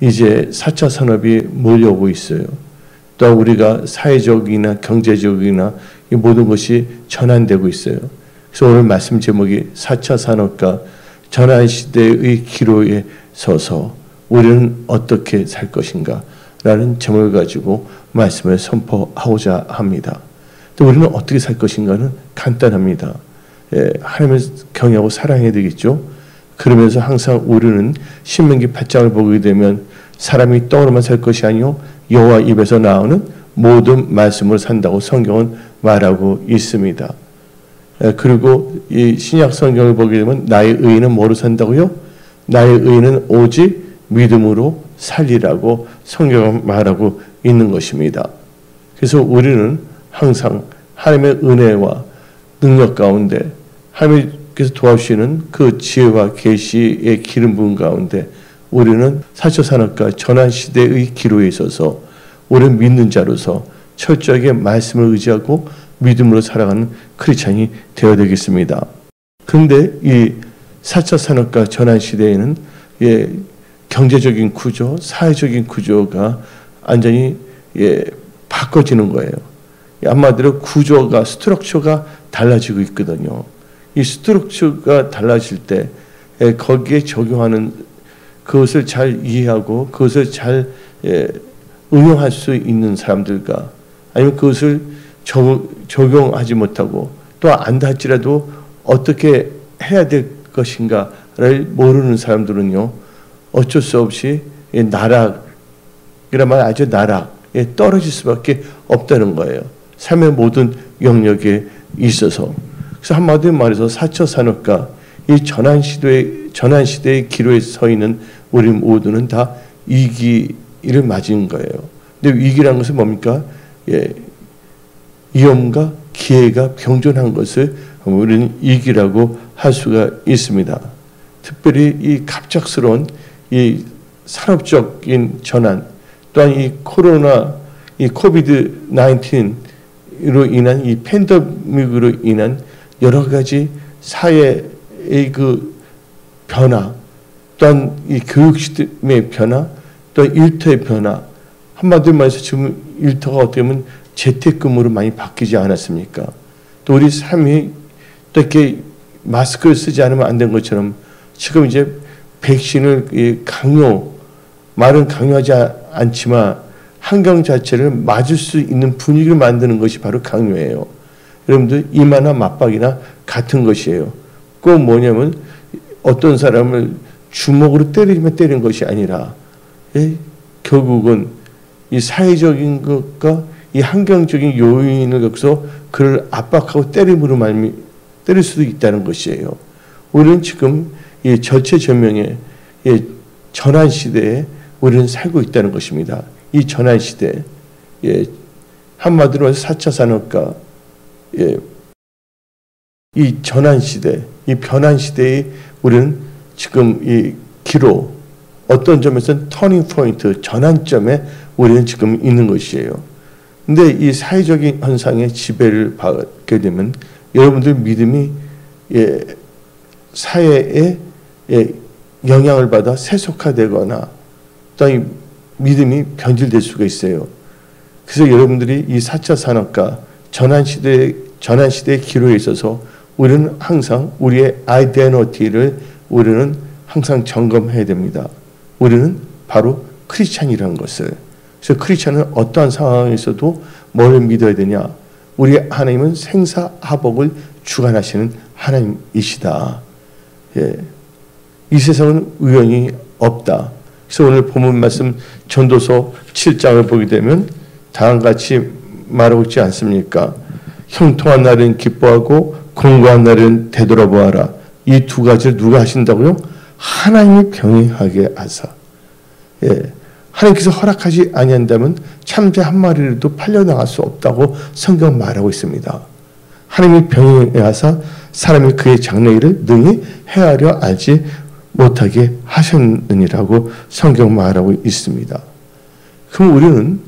이제 4차 산업이 몰려오고 있어요. 또 우리가 사회적이나 경제적이나 이 모든 것이 전환되고 있어요. 그래서 오늘 말씀 제목이 4차 산업과 전환시대의 기로에 서서 우리는 어떻게 살 것인가 라는 제목을 가지고 말씀을 선포하고자 합니다. 또 우리는 어떻게 살 것인가는 간단합니다. 하나님을 경외하고 사랑해야 되겠죠. 그러면서 항상 우리는 신명기 8장을 보게 되면 사람이 떡으로만 살 것이 아니요 여호와 입에서 나오는 모든 말씀으로 산다고 성경은 말하고 있습니다. 그리고 이 신약 성경을 보게 되면 나의 의인은 뭐로 산다고요? 나의 의인은 오직 믿음으로 살리라고 성경은 말하고 있는 것입니다. 그래서 우리는 항상 하나님의 은혜와 능력 가운데 하나님께서 도와주시는 그 지혜와 계시의 기름 부음 가운데 우리는 4차 산업과 전환시대의 기로에 있어서 우리는 믿는 자로서 철저하게 말씀을 의지하고 믿음으로 살아가는 크리스찬이 되어야 되겠습니다. 그런데 이 4차 산업과 전환시대에는 경제적인 구조, 사회적인 구조가 완전히 바꿔지는 거예요. 한마디로 구조가, 스트럭처가 달라지고 있거든요. 이 스트럭처가 달라질 때 거기에 적용하는 그것을 잘 이해하고 그것을 잘 응용할 수 있는 사람들과 아니면 그것을 적용하지 못하고 또 안다 할지라도 어떻게 해야 될 것인가를 모르는 사람들은요 어쩔 수 없이 나락이란 말 아주 나락에 떨어질 수밖에 없다는 거예요. 삶의 모든 영역에 있어서. 그래서 한마디로 말해서 4차 산업과 이 전환시대의 기로에 서 있는 우리 모두는 다 위기를 맞은 거예요. 근데 위기라는 것은 뭡니까? 위험과 기회가 병존한 것을 우리는 위기라고 할 수가 있습니다. 특별히 이 갑작스러운 이 산업적인 전환, 또한 이 코로나, 이 코비드 19으로 인한 이 팬데믹으로 인한 여러 가지 사회의 그 변화, 또한 이 교육 시스템의 변화, 또한 일터의 변화, 한마디로 말해서 지금 일터가 어떻게 보면 재택근무로 많이 바뀌지 않았습니까? 또 우리 삶이 또 이렇게 마스크를 쓰지 않으면 안 된 것처럼 지금 이제 백신을 말은 강요하지 않지만 환경 자체를 맞을 수 있는 분위기를 만드는 것이 바로 강요예요. 여러분들 이마나 맞박이나 같은 것이에요. 꼭 뭐냐면 어떤 사람을 주먹으로 때리면 때리는 것이 아니라 결국은 이 사회적인 것과 이 환경적인 요인을 여기서 그를 압박하고 때림으로 때릴 수도 있다는 것이에요. 우리는 지금 이 절체절명의 전환 시대에 우리는 살고 있다는 것입니다. 이 전환 시대, 한마디로 해서 4차 산업과 이 전환 시대, 이 변환 시대에 우리는 지금 이 기로 어떤 점에서는 터닝 포인트, 전환점에 우리는 지금 있는 것이에요. 근데 이 사회적인 현상의 지배를 받게 되면 여러분들 믿음이 사회에 영향을 받아 세속화되거나 또 믿음이 변질될 수가 있어요. 그래서 여러분들이 이 4차 산업과 전환시대의 기로에 있어서 우리는 항상 우리의 아이덴티티를 우리는 항상 점검해야 됩니다. 우리는 바로 크리스찬이라는 것을. 그래서 크리스찬은 어떠한 상황에서도 뭘 믿어야 되냐? 우리 하나님은 생사화복을 주관하시는 하나님이시다. 이 세상은 우연이 없다. 그래서 오늘 본문 말씀 전도서 7장을 보게 되면 다음같이 말하고 있지 않습니까? 형통한 날은 기뻐하고 공고한 날은 되돌아보아라. 이 두 가지를 누가 하신다고요? 하나님이 병행하게 하사. 하나님께서 허락하지 아니한다면 참새 한 마리라도 팔려나갈 수 없다고 성경 말하고 있습니다. 하나님이 병행하게 하사 사람이 그의 장래일을 능히 헤아려 알지 못하게 하셨느니라고 성경 말하고 있습니다. 그럼 우리는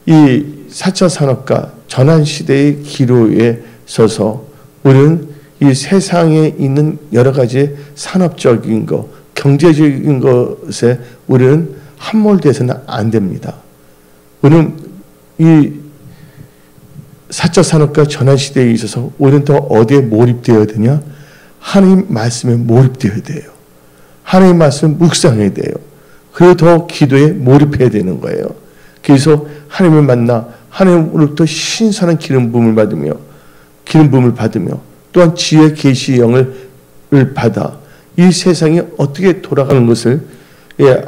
이 4차 산업과 전환시대의 기로에 서서 우리는 이 세상에 있는 여러 가지 산업적인 것, 경제적인 것에 우리는 함몰돼서는 안 됩니다. 우리는 이 4차 산업과 전환 시대에 있어서 우리는 더 어디에 몰입되어야 되냐? 하나님 말씀에 몰입되어야 돼요. 하나님 말씀 묵상해야 돼요. 그리고 더 기도에 몰입해야 되는 거예요. 그래서 하나님을 만나 하나님으로부터 신선한 기름 부음을 받으며 또한 지혜 계시의 영을 받아 이 세상이 어떻게 돌아가는 것을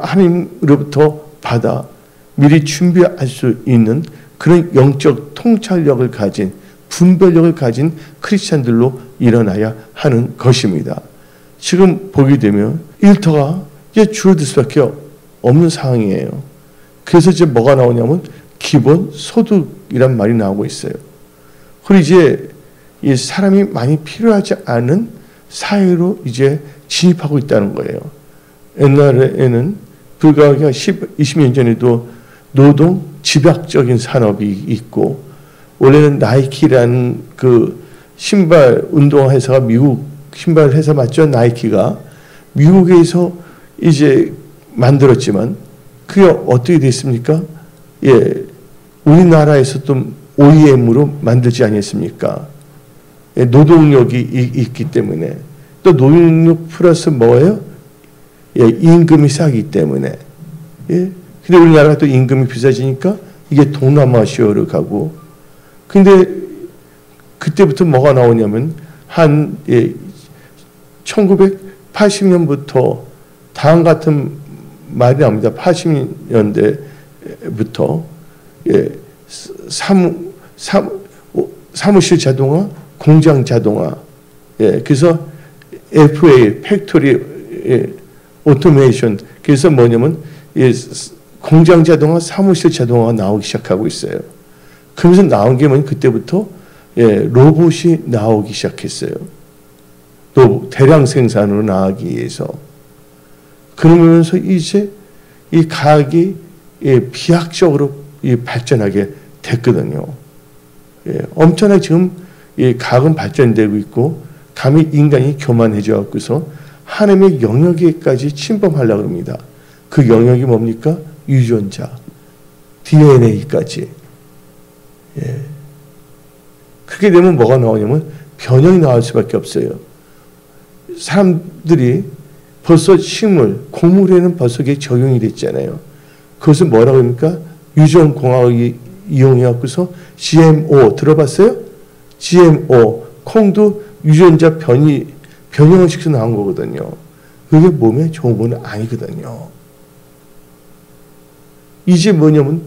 하나님으로부터 받아 미리 준비할 수 있는 그런 영적 통찰력을 가진 분별력을 가진 크리스찬들로 일어나야 하는 것입니다. 지금 보게 되면 일터가 이제 줄어들 수밖에 없는 상황이에요. 그래서 이제 뭐가 나오냐면 기본 소득이란 말이 나오고 있어요. 그리고 이제 이 사람이 많이 필요하지 않은 사회로 이제 진입하고 있다는 거예요. 옛날에는 불과 20년 전에도 노동 집약적인 산업이 있고, 원래는 나이키라는 그 신발 운동화 회사가 미국 신발 회사 맞죠? 나이키가 미국에서 이제 만들었지만 그게 어떻게 됐습니까? 우리나라에서도 OEM으로 만들지 않았습니까? 노동력이 있기 때문에, 또 노동력 플러스 뭐예요? 임금이 싸기 때문에. 근데 우리나라가 또 임금이 비싸지니까 이게 동남아시아로 가고, 근데 그때부터 뭐가 나오냐면 한 1980년부터 다음 같은 말이 나옵니다. 80년대부터 사무실 자동화, 공장 자동화, 그래서 FA, 팩토리 오토메이션, 그래서 뭐냐면 공장 자동화, 사무실 자동화가 나오기 시작하고 있어요. 그러면서 나온 게 뭐냐면 그때부터 로봇이 나오기 시작했어요. 또 대량 생산으로 나가기 위해서. 그러면서 이제 이 과학이 비약적으로 발전하게 됐거든요. 엄청나게 지금 이 과학은 발전되고 있고, 감히 인간이 교만해져 갖고서 하나님의 영역에까지 침범하려고 합니다. 그 영역이 뭡니까? 유전자, DNA까지. 그렇게 되면 뭐가 나오냐면 변형이 나올 수밖에 없어요. 사람들이 벌써 식물, 곡물에는 벌써 그게 적용이 됐잖아요. 그것은 뭐라고 합니까? 유전공학을 이용해 갖고서 GMO 들어봤어요? GMO, 콩도 유전자 변형을 시켜서 나온 거거든요. 그게 몸에 좋은 건 아니거든요. 이제 뭐냐면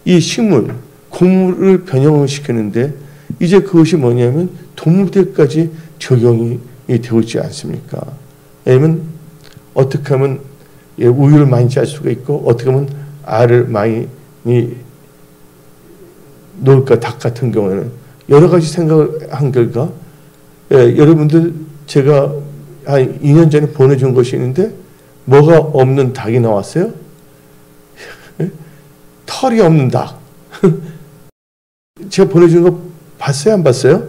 이 식물, 곡물을 변형을 시키는데 이제 그것이 뭐냐면 동물들까지 적용이 되고 있지 않습니까? 왜냐면 어떻게 하면 우유를 많이 짤 수가 있고, 어떻게 하면 알을 많이 놓을까, 닭 같은 경우에는 여러 가지 생각을 한 결과, 여러분들 제가 한 2년 전에 보내준 것이 있는데 뭐가 없는 닭이 나왔어요? 털이 없는 닭. 제가 보내준 거 봤어요? 안 봤어요?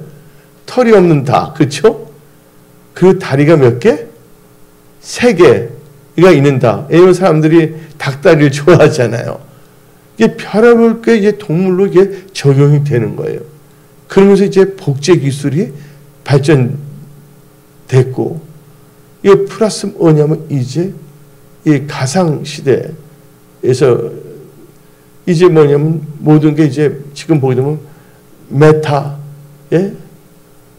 털이 없는 닭. 그렇죠? 그 다리가 몇 개? 3개가 있는 닭. 왜냐면 사람들이 닭다리를 좋아하잖아요. 이게 별의별 게 이제 동물로 이게 적용이 되는 거예요. 그러면서 이제 복제 기술이 발전됐고, 이게 플러스 뭐냐면 이제 이 가상 시대에서 이제 뭐냐면 모든 게 이제 지금 보게 되면 메타,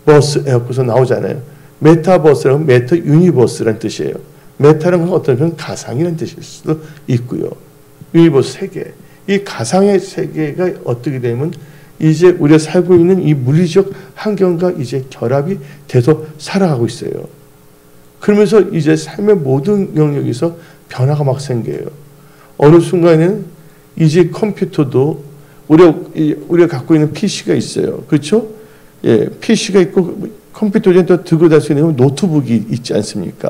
버스 에어컨에서 나오잖아요. 메타버스라는 메타 유니버스라는 뜻이에요. 메타라는 건 어떤 면 가상이라는 뜻일 수도 있고요. 유니버스 세계. 이 가상의 세계가 어떻게 되면 이제 우리가 살고 있는 이 물리적 환경과 이제 결합이 돼서 살아가고 있어요. 그러면서 이제 삶의 모든 영역에서 변화가 막 생겨요. 어느 순간에는 이제 컴퓨터도 우리가 갖고 있는 PC가 있어요. 그렇죠? PC가 있고 컴퓨터에 또 들고 다닐 수 있는 노트북이 있지 않습니까?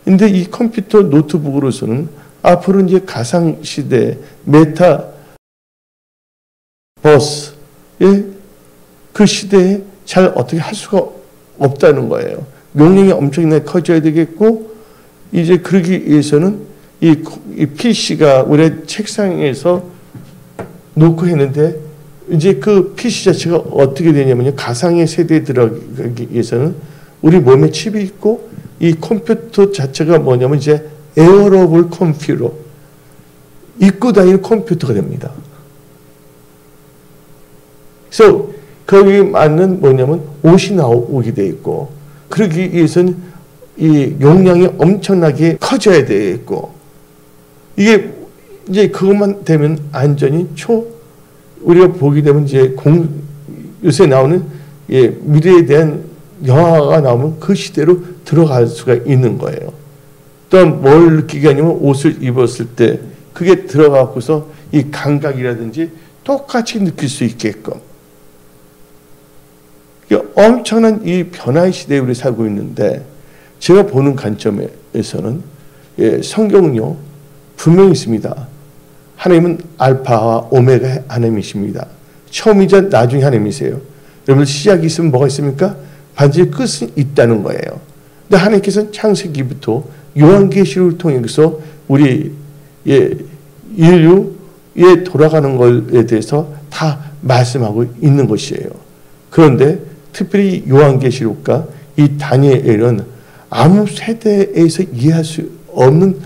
근데 이 컴퓨터 노트북으로서는 앞으로 이제 가상 시대, 메타 버스, 그 시대에 잘 어떻게 할 수가 없다는 거예요. 용량이 엄청나게 커져야 되겠고, 이제 그러기 위해서는 이 PC가 우리 책상에서 놓고 했는데 이제 그 PC 자체가 어떻게 되냐면요. 가상의 세대에 들어가기 위해서는 우리 몸에 칩이 있고 이 컴퓨터 자체가 뭐냐면 이제 에어러블 컴퓨터, 입고 다니는 컴퓨터가 됩니다. 그래서 거기에 맞는 뭐냐면 옷이 나오게 돼 있고, 그러기 위해서는 이 용량이 엄청나게 커져야 돼 있고, 이게 이제 그것만 되면 안전이 우리가 보게 되면 이제 요새 나오는 미래에 대한 영화가 나오면 그 시대로 들어갈 수가 있는 거예요. 또 뭘 느끼게 하냐면 옷을 입었을 때 그게 들어가고서 이 감각이라든지 똑같이 느낄 수 있게끔. 엄청난 이 변화의 시대에 우리 살고 있는데, 제가 보는 관점에서는 성경은요 분명히 있습니다. 하나님은 알파와 오메가 하나님이십니다. 처음이자 나중에 하나님이세요. 여러분 시작이 있으면 뭐가 있습니까? 반드시 끝은 있다는 거예요. 근데 하나님께서는 창세기부터 요한계시록을 통해서 우리 인류에 돌아가는 것에 대해서 다 말씀하고 있는 것이에요. 그런데 특별히 요한계시록과 이 다니엘은 아무 세대에서 이해할 수 없는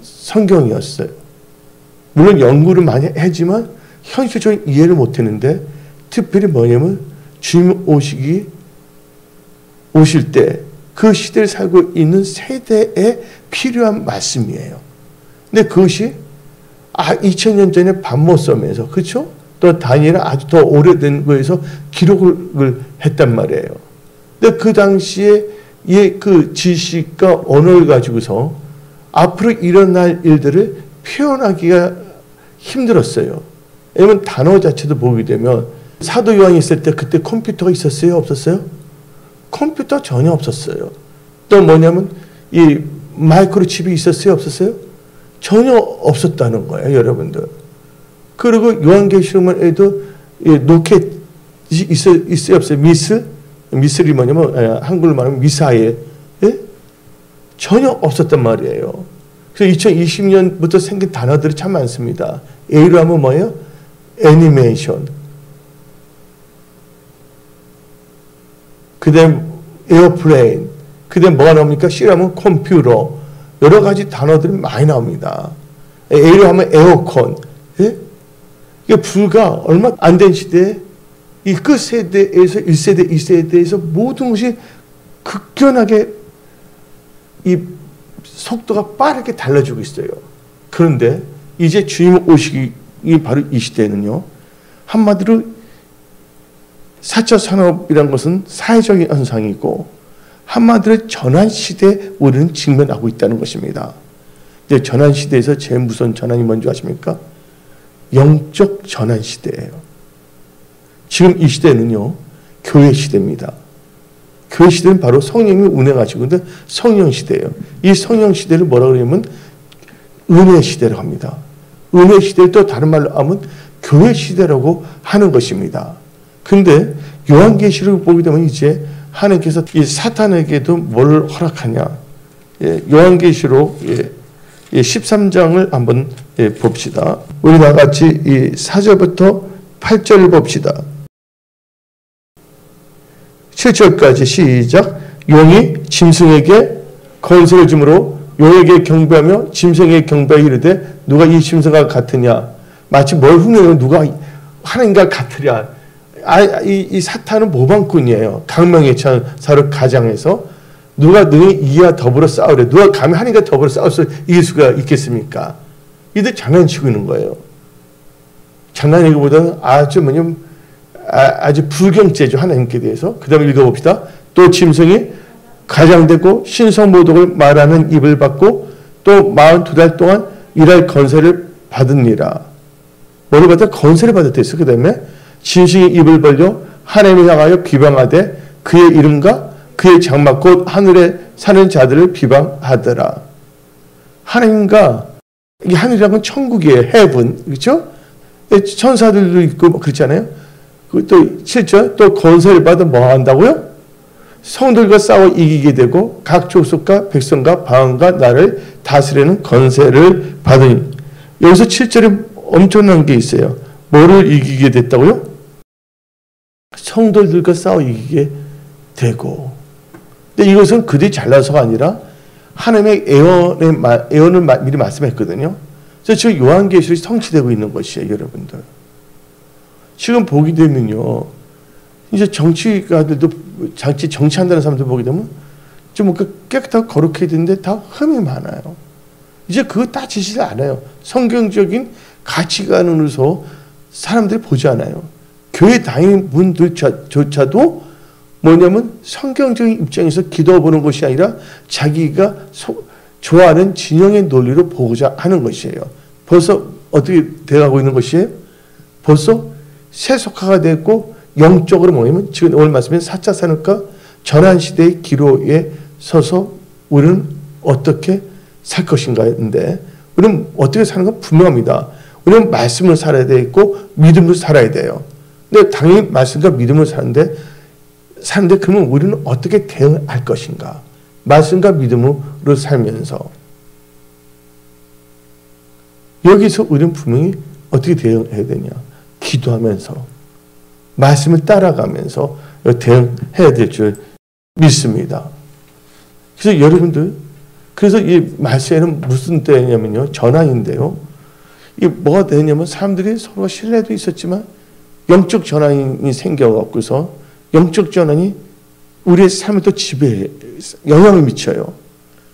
성경이었어요. 물론 연구를 많이 했지만 현실적인 이해를 못했는데, 특별히 뭐냐면 주님 오실 때 그 시대를 살고 있는 세대에 필요한 말씀이에요. 근데 그것이 2000년 전에 밤모섬에서, 그렇죠? 또 다니엘은 아주 더 오래된 거에서 기록을 했단 말이에요. 근데 그 당시에 그 지식과 언어를 가지고서 앞으로 일어날 일들을 표현하기가 힘들었어요. 왜냐면 단어 자체도 보게 되면 사도 요한이 있을 때 그때 컴퓨터가 있었어요? 없었어요? 컴퓨터 전혀 없었어요. 또 뭐냐면 이 마이크로칩이 있었어요? 없었어요? 전혀 없었다는 거예요, 여러분들. 그리고 요한계시록만 해도 로켓이 있어요? 없어요? 미슬이 뭐냐면 한글로 말하면 미사일. 전혀 없었단 말이에요. 그래서 2020년부터 생긴 단어들이 참 많습니다. A로 하면 뭐예요? 애니메이션. 그 다음 에어플레인. 그 다음 뭐가 나옵니까? C로 하면 컴퓨터. 여러 가지 단어들이 많이 나옵니다. A로 하면 에어컨. 이게 불과 얼마 안 된 시대에 이 끝세대에서 1세대, 2세대에서 모든 것이 급격하게 이 속도가 빠르게 달라지고 있어요. 그런데 이제 주님 오시기 바로 이 시대는요, 한마디로 4차 산업이란 것은 사회적인 현상이고, 한마디로 전환시대에 우리는 직면하고 있다는 것입니다. 이제 전환시대에서 제일 무서운 전환이 뭔지 아십니까? 영적 전환시대예요. 지금 이 시대는요, 교회 시대입니다. 교회 시대는 바로 성령이 운행하시고 있는 성령 시대예요. 이 성령 시대를 뭐라고 그러냐면 은혜 시대라고 합니다. 은혜 시대를 또 다른 말로 하면 교회 시대라고 하는 것입니다. 그런데 요한계시록을 보게 되면 이제 하나님께서 이 사탄에게도 뭘 허락하냐. 요한계시록 13장을 한번 봅시다. 우리 다 같이 이 4절부터 8절을 봅시다. 7절까지 시작. 용이 짐승에게 권세를 주므로 용에게 경배하며 짐승에게 경배하여 이르되 누가 이 짐승과 같으냐. 마치 뭘 흉내내면 누가 하나님과 같으랴. 이 사탄은 모방꾼이에요. 강명의 천사로 가장해서 누가 능히 이와 더불어 싸우래. 누가 감히 하나님과 더불어 싸울 수 이길 수가 있겠습니까? 이들 장난치고 있는 거예요. 장난이기보다는 아주 불경죄죠, 하나님께 대해서. 그 다음에 읽어봅시다. 또 짐승이 가장되고 신성모독을 말하는 입을 받고 또 42달 동안 일할 권세를 받으니라. 뭐를 받아? 권세를 받았댔어. 그 다음에 짐승이 입을 벌려 하나님을 향하여 비방하되 그의 이름과 그의 장막 곧 하늘에 사는 자들을 비방하더라. 하나님과, 이 하늘이라는 건 천국이에요. heaven. 그렇죠? 천사들도 있고 그렇잖아요. 또 7절 또 권세를 받아 뭐 한다고요? 성들과 싸워 이기게 되고 각 족속과 백성과 방언과 나를 다스리는 권세를 받으니. 여기서 7절에 엄청난 게 있어요. 뭐를 이기게 됐다고요? 성도들과 싸워 이기게 되고. 근데 이것은 그들이 잘나서가 아니라 하나님의 예언을 미리 말씀했거든요. 그래서 지금 요한계시록이 성취되고 있는 것이에요, 여러분들. 지금 보게 되면요, 이제 정치가들도 정치한다는 사람들 보게 되면 좀 뭔가 깨끗하고 거룩해야 되는데 다 흠이 많아요. 이제 그거 따지지 않아요. 성경적인 가치관으로서 사람들이 보지 않아요. 교회 다니는 분들조차도 뭐냐면 성경적인 입장에서 기도해보는 것이 아니라 자기가 좋아하는 진영의 논리로 보고자 하는 것이에요. 벌써 어떻게 돼가고 있는 것이에요? 벌써 세속화가 됐고 영적으로 뭐냐면 지금 오늘 말씀인 4차 산업과 전환시대의 기로에 서서 우리는 어떻게 살 것인가인데, 우리는 어떻게 사는 건 분명합니다. 우리는 말씀을 살아야 되고 믿음으로 살아야 돼요. 근데 당연히 말씀과 믿음으로 사는데 그러면 우리는 어떻게 대응할 것인가? 말씀과 믿음으로 살면서 여기서 우리는 분명히 어떻게 대응해야 되냐? 기도하면서 말씀을 따라가면서 대응해야 될 줄 믿습니다. 그래서 여러분들, 그래서 이 말세는 무슨 때냐면요, 전환인데요. 이게 뭐가 되냐면 사람들이 서로 신뢰도 있었지만 영적 전환이 생겨갖고서 영적 전환이 우리의 삶을 또 지배해 영향을 미쳐요.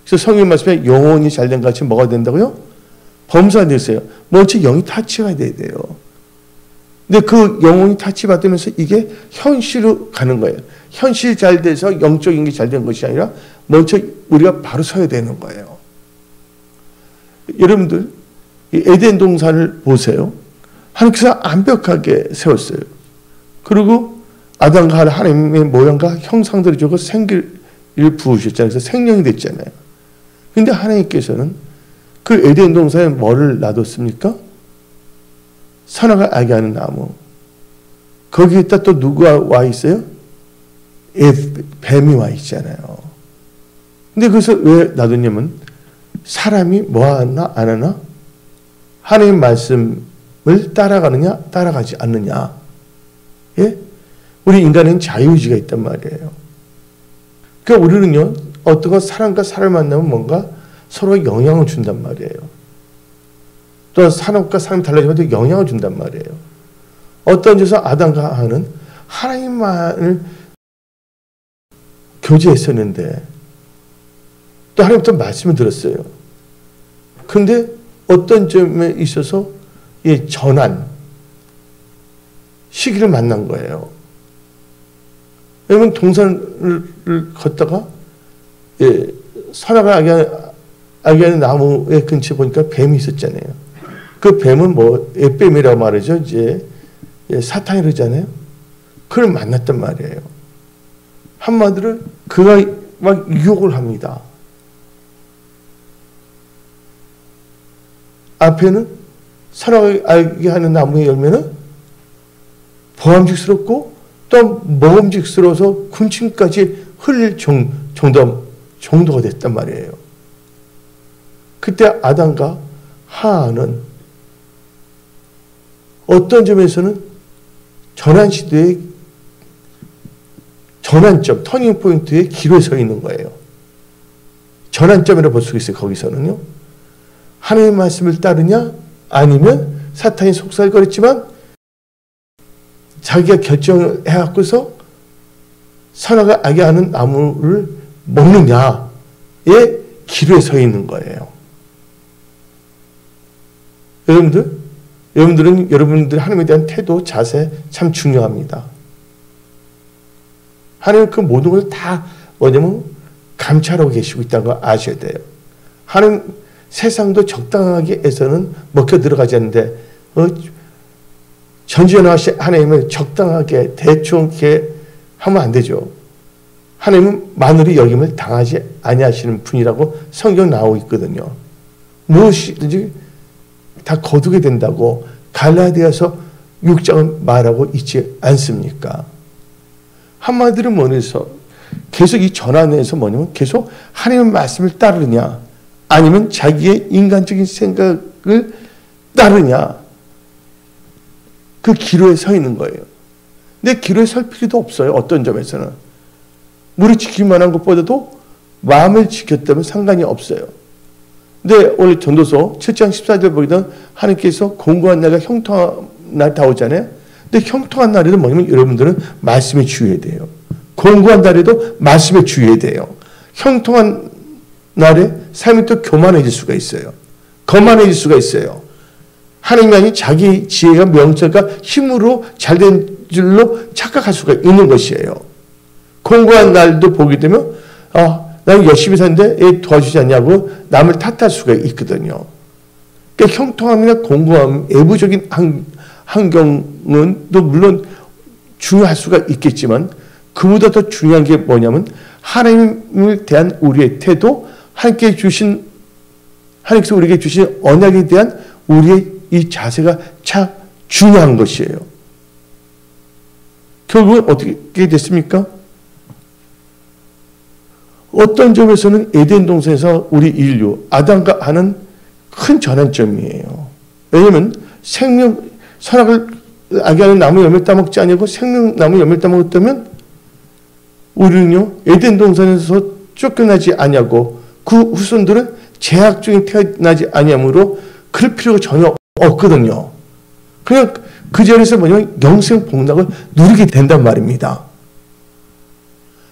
그래서 성경 말씀에 영혼이 잘된 같이 뭐가 된다고요? 범사가 됐어요. 먼저 영이 타치가 돼야 돼요. 근데 그 영혼이 타치받으면서 이게 현실로 가는 거예요. 현실이 잘 돼서 영적인 게 잘 된 것이 아니라 먼저 우리가 바로 서야 되는 거예요. 여러분들, 이 에덴 동산을 보세요. 하나님께서 완벽하게 세웠어요. 그리고 아담과 하나님의 모양과 형상대로 주고 생기를 부으셨잖아요. 그래서 생명이 됐잖아요. 근데 하나님께서는 그 에덴 동산에 뭐를 놔뒀습니까? 선악을 알게 하는 나무. 거기에다 또 누가 와 있어요? 뱀이 와 있잖아요. 근데 그래서 왜 놔뒀냐면 사람이 뭐 하나 안 하나? 하나님 말씀을 따라가느냐 따라가지 않느냐. 예? 우리 인간은 자유의지가 있단 말이에요. 그러니까 우리는요, 어떤 사람과 사람을 만나면 뭔가 서로 영향을 준단 말이에요. 또 사람과 사람이 달라지면 영향을 준단 말이에요. 어떤 데서 아담과 하와는 하나님만을 교제했었는데 또 하나님부터 말씀을 들었어요. 그런데 어떤 점에 있어서 이 전환 시기를 만난 거예요. 왜냐면 동산을 걷다가 선악을 알게 하는 나무의 근처에 보니까 뱀이 있었잖아요. 그 뱀은 뭐 뱀이라고 말하죠. 이제 사탄이 그러잖아요. 그걸 만났단 말이에요. 한마디로 그가 막 유혹을 합니다. 앞에는 선악을 알게 하는 나무의 열매는 보암직스럽고 또 먹음직스러워서 군침까지 흘릴 정도가 됐단 말이에요. 그때 아담과 하와는 어떤 점에서는 전환시대의 전환점, 터닝포인트의 기로에 서 있는 거예요. 전환점이라고 볼 수 있어요. 거기서는요. 하나님의 말씀을 따르냐 아니면 사탄이 속살거렸지만 자기가 결정을 해갖고서 선악을 알게 하는 나무를 먹느냐의 기로에 서 있는 거예요. 여러분들은 여러분들 하나님에 대한 태도, 자세 참 중요합니다. 하나님은 그 모든 것을 다 뭐냐면 감찰하고 계시고 있다는 걸 아셔야 돼요. 하나님 세상도 적당하게 해서는 먹혀 들어가지 않는데 전지전능하신 하나님을 적당하게 대충 이렇게 하면 안 되죠. 하나님은 마누리 여김을 당하지 아니하시는 분이라고 성경 나오고 있거든요. 무엇이든지 다 거두게 된다고 갈라디아서 6장은 말하고 있지 않습니까? 한마디로 뭐해서 계속 이 전환에서 뭐냐면 계속 하나님의 말씀을 따르냐 아니면 자기의 인간적인 생각을 따르냐. 그 기로에 서 있는 거예요. 근데 기로에 설 필요도 없어요. 어떤 점에서는. 물을 지키기만 한 것보다도 마음을 지켰다면 상관이 없어요. 근데 오늘 전도서 7장 14절 보기는 하나님께서 공고한 날과 형통한 날 다 오잖아요. 근데 형통한 날에도 뭐냐면 여러분들은 말씀에 주의해야 돼요. 공고한 날에도 말씀에 주의해야 돼요. 형통한 날에 삶이 또 교만해질 수가 있어요. 거만해질 수가 있어요. 하나님이 자기 지혜가 명철과 힘으로 잘된 줄로 착각할 수가 있는 것이에요. 공고한 날도 보게 되면 나는 열심히 사는데 애 도와주지 않냐고 남을 탓할 수가 있거든요. 그러니까 형통함이나 공고함, 외부적인 환경은 또 물론 중요할 수가 있겠지만 그보다 더 중요한 게 뭐냐면 하나님을 대한 우리의 태도, 하나님께서 우리에게 주신 언약에 대한 우리의 이 자세가 참 중요한 것이에요. 결국은 어떻게 됐습니까? 어떤 점에서는 에덴 동산에서 우리 인류, 아담과 하는 큰 전환점이에요. 왜냐하면 선악을 알게 하는 나무 열매를 따먹지 아니고 생명나무 열매를 따먹었다면 우리는요, 에덴 동산에서 쫓겨나지 아니하고 그 후손들은 죄악 중에 태어나지 아니하므로 그럴 필요가 전혀 없거든요. 그냥 그 자리에서 뭐냐면 영생 복락을 누리게 된단 말입니다.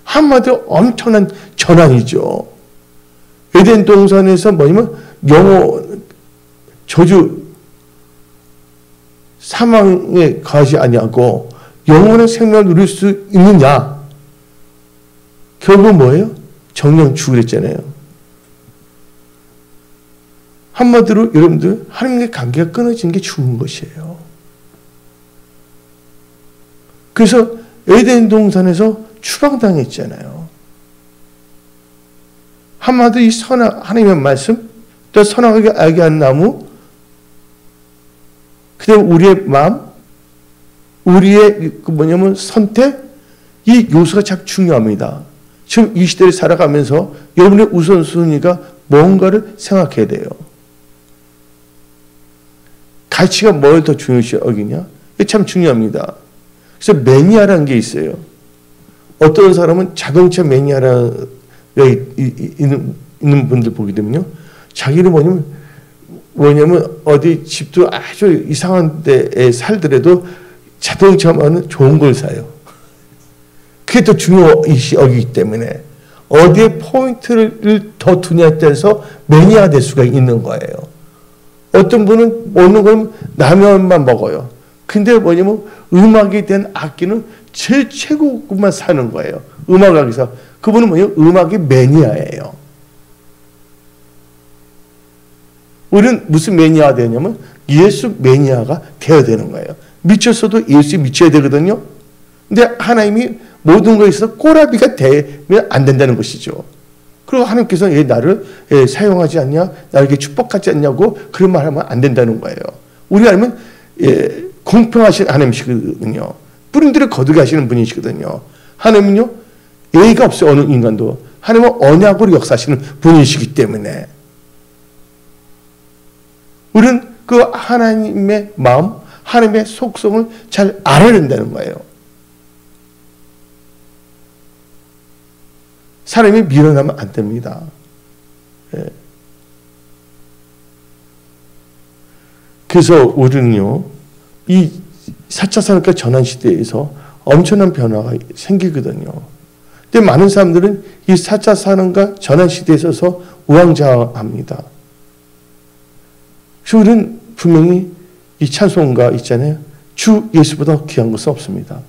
한마디로 엄청난 전환이죠. 에덴 동산에서 뭐냐면 저주 사망에 가지 아니하고 영원한 생명을 누릴 수 있느냐? 결국은 뭐예요? 정령 죽으랬잖아요. 한마디로 여러분들 하나님과의 관계가 끊어진 게 죽은 것이에요. 그래서 에덴 동산에서 추방당했잖아요. 한마디로 이 하나님의 말씀, 또 선악하게 알게 한 나무, 그다음 우리의 마음, 우리의 선택, 이 요소가 참 중요합니다. 지금 이 시대를 살아가면서 여러분의 우선순위가 뭔가를 생각해야 돼요. 가치가 뭘 더 중요시 여기냐? 이게 참 중요합니다. 그래서 매니아라는 게 있어요. 어떤 사람은 자동차 매니아가 있는 분들 보게 되면요. 자기는 뭐냐면 어디 집도 아주 이상한 데에 살더라도 자동차만은 좋은 걸 사요. 그게 더 중요시 여기기 때문에 어디에 포인트를 더 두냐에 따라서 매니아 될 수가 있는 거예요. 어떤 분은 먹는 건 라면만 먹어요. 근데 뭐냐면 음악에 대한 악기는 제일 최고급만 사는 거예요. 음악학에서. 그분은 뭐냐면 음악의 매니아예요. 우리는 무슨 매니아가 되냐면 예수 매니아가 되어야 되는 거예요. 미쳤어도 예수에 미쳐야 되거든요. 근데 하나님이 모든 것에 있어서 꼬라비가 되면 안 된다는 것이죠. 그리고 하나님께서 나를 사용하지 않냐, 나에게 축복하지 않냐고 그런 말 하면 안 된다는 거예요. 우리 하나님은 공평하신 하나님이시거든요. 뿌림들을 거두게 하시는 분이시거든요. 하나님은요, 예의가 없어요. 어느 인간도. 하나님은 언약으로 역사하시는 분이시기 때문에 우리는 그 하나님의 마음, 하나님의 속성을 잘 알아야 된다는 거예요. 사람이 밀어나면 안 됩니다. 예. 그래서 우리는요, 이 4차 산업화 전환 시대에서 엄청난 변화가 생기거든요. 근데 많은 사람들은 이 4차 산업화 전환 시대에 있어서 우왕좌왕합니다. 그래서 우리는 분명히 이 찬송가 있잖아요. 주 예수보다 귀한 것은 없습니다.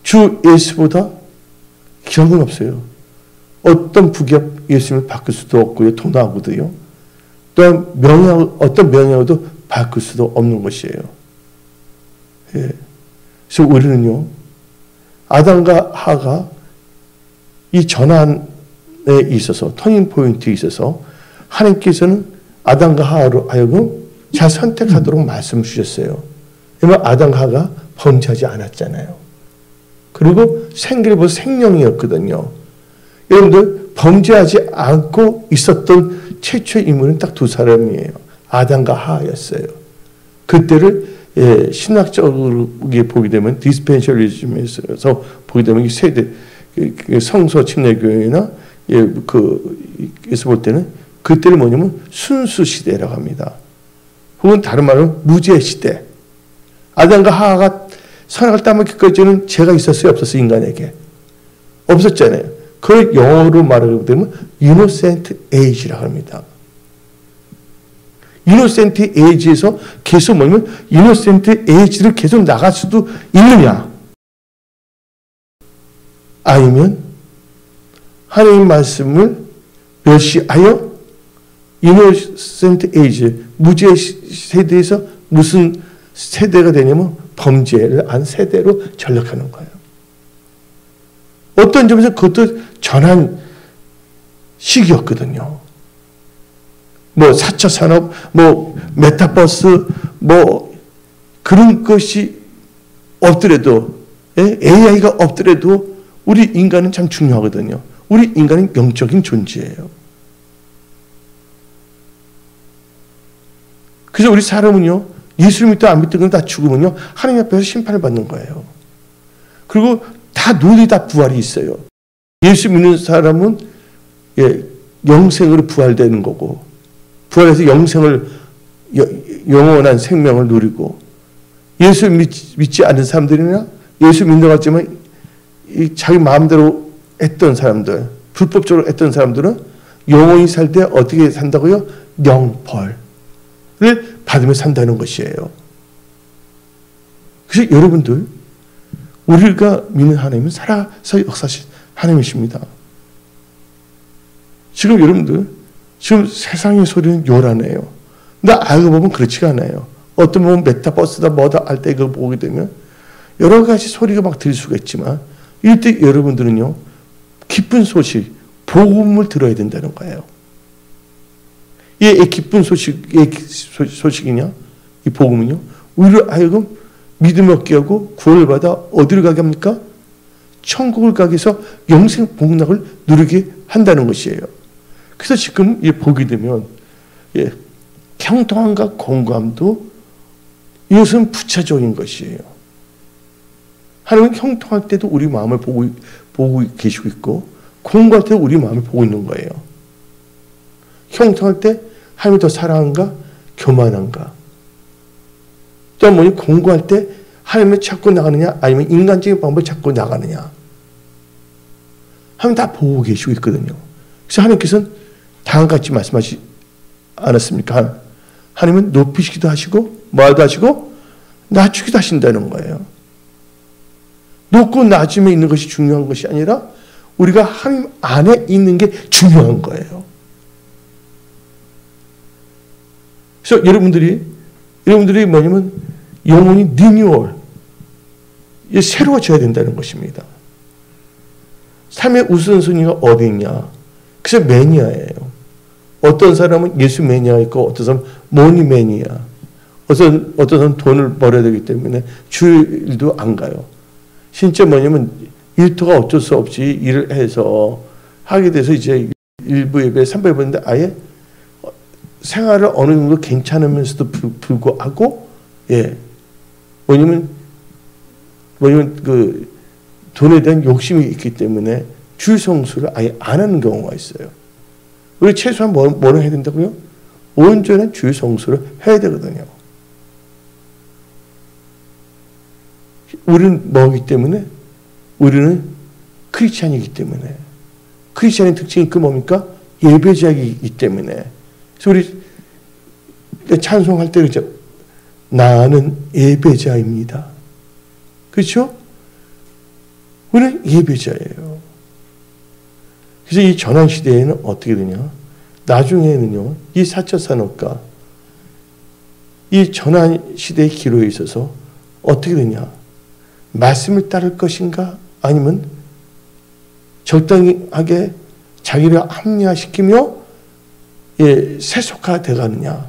주 예수보다 귀한 건 없어요. 어떤 부귀업 예수님을 바꿀 수도 없고요. 돈하고도요. 또한 어떤 명예하고도 바꿀 수도 없는 것이에요. 예. 그래서 우리는요, 아담과 하가 이 전환에 있어서, 터닝 포인트에 있어서 하나님께서는 아담과 하로 하여금 잘 선택하도록 말씀 주셨어요. 왜냐하면 아담과 하가 범죄하지 않았잖아요. 그리고 생기를 보고 생명이었거든요. 여러분들 범죄하지 않고 있었던 최초의 인물은 딱 두 사람이에요. 아담과 하하였어요. 그때를 신학적으로 보게 되면 디스펜셔리즘에서 보게 되면 세대 성서 침례교회나 그에서 볼 때는 그때를 뭐냐면 순수 시대라고 합니다. 혹은 다른 말로 무죄 시대. 아담과 하하가 선악을 따먹기까지는 죄가 있었어요, 없었어요? 인간에게 없었잖아요. 그걸 영어로 말하게 되면 innocent age라고 합니다. innocent age에서 계속 뭐냐면 innocent age를 계속 나갈 수도 있느냐, 아니면 하나님 말씀을 멸시하여 innocent age, 무죄 세대에서 무슨 세대가 되냐면 범죄를 한 세대로 전락하는 거예요. 어떤 점에서 그것도 전환 시기였거든요. 뭐 4차 산업, 뭐 메타버스, 뭐 그런 것이 없더라도, AI가 없더라도 우리 인간은 참 중요하거든요. 우리 인간은 영적인 존재예요. 그래서 우리 사람은요, 예수 믿든 안 믿든 다 죽으면요, 하나님 앞에서 심판을 받는 거예요. 그리고 다 눈이 다 부활이 있어요. 예수 믿는 사람은 영생으로 부활되는 거고, 부활해서 영생을, 영원한 생명을 누리고, 예수 믿지 않는 사람들이나 예수 믿는 것 같지만 자기 마음대로 했던 사람들, 불법적으로 했던 사람들은 영원히 살 때 어떻게 산다고요? 영벌을 받으며 산다는 것이에요. 그래서 여러분들, 우리가 믿는 하나님은 살아서 역사하신 하나님이십니다. 지금 여러분들, 지금 세상의 소리는 요란해요. 근데 알고 보면 그렇지가 않아요. 어떤 보면 메타버스다 뭐다 할 때 그거 보게 되면 여러 가지 소리가 막 들릴 수가 있지만, 이때 여러분들은요, 기쁜 소식, 복음을 들어야 된다는 거예요. 이 기쁜 소식이냐? 이 복음은요, 우리를 하여금 믿음 얻게 하고 구원을 받아 어디를 가게 합니까? 천국을 가게 해서 영생 복락을 누리게 한다는 것이에요. 그래서 지금 보게 되면 형통함과 공감도 이것은 부차적인 것이에요. 하나님은 형통할 때도 우리 마음을 보고 계시고 있고, 공감할 때도 우리 마음을 보고 있는 거예요. 형통할 때 하나님을 더 사랑한가? 교만한가? 또 뭐니? 공부할 때 하나님을 찾고 나가느냐? 아니면 인간적인 방법을 찾고 나가느냐? 하나님 다 보고 계시고 있거든요. 그래서 하나님께서는 다음같이 말씀하지 않았습니까? 하나님은 높이시기도 하시고 뭐하기도 하시고 낮추기도 하신다는 거예요. 높고 낮음에 있는 것이 중요한 것이 아니라 우리가 하나님 안에 있는 게 중요한 거예요. 그래서 여러분들이 뭐냐면 영혼이 리뉴얼, 새로워져야 된다는 것입니다. 삶의 우선순위가 어디 있냐? 그래서 매니아예요. 어떤 사람은 예수 매니아가 있고, 어떤 사람은 모니 매니아. 어떤 사람은 돈을 벌어야 되기 때문에 주일도 안 가요. 진짜 뭐냐면 일터가 어쩔 수 없이 일을 해서 하게 돼서 이제 일부 예배, 3부 예배인데 아예 생활을 어느 정도 괜찮으면서도 불구하고, 뭐냐면 그 돈에 대한 욕심이 있기 때문에 주일 성수를 아예 안 하는 경우가 있어요. 우리 최소한 뭐를 해야 된다고요? 온전한 주일 성수를 해야 되거든요. 우리는 뭐이기 때문에? 우리는 크리스찬이기 때문에. 크리스찬의 특징이 뭡니까? 예배자이기 때문에. 그래서 우리 찬송할 때 그죠? 나는 예배자입니다. 그렇죠? 우리는 예배자예요. 그래서 이 전환 시대에는 어떻게 되냐? 나중에는요, 이 4차 산업과 이 전환 시대의 기로에 있어서 어떻게 되냐? 말씀을 따를 것인가? 아니면 적당하게 자기를 합리화시키며 세속화되어 가느냐?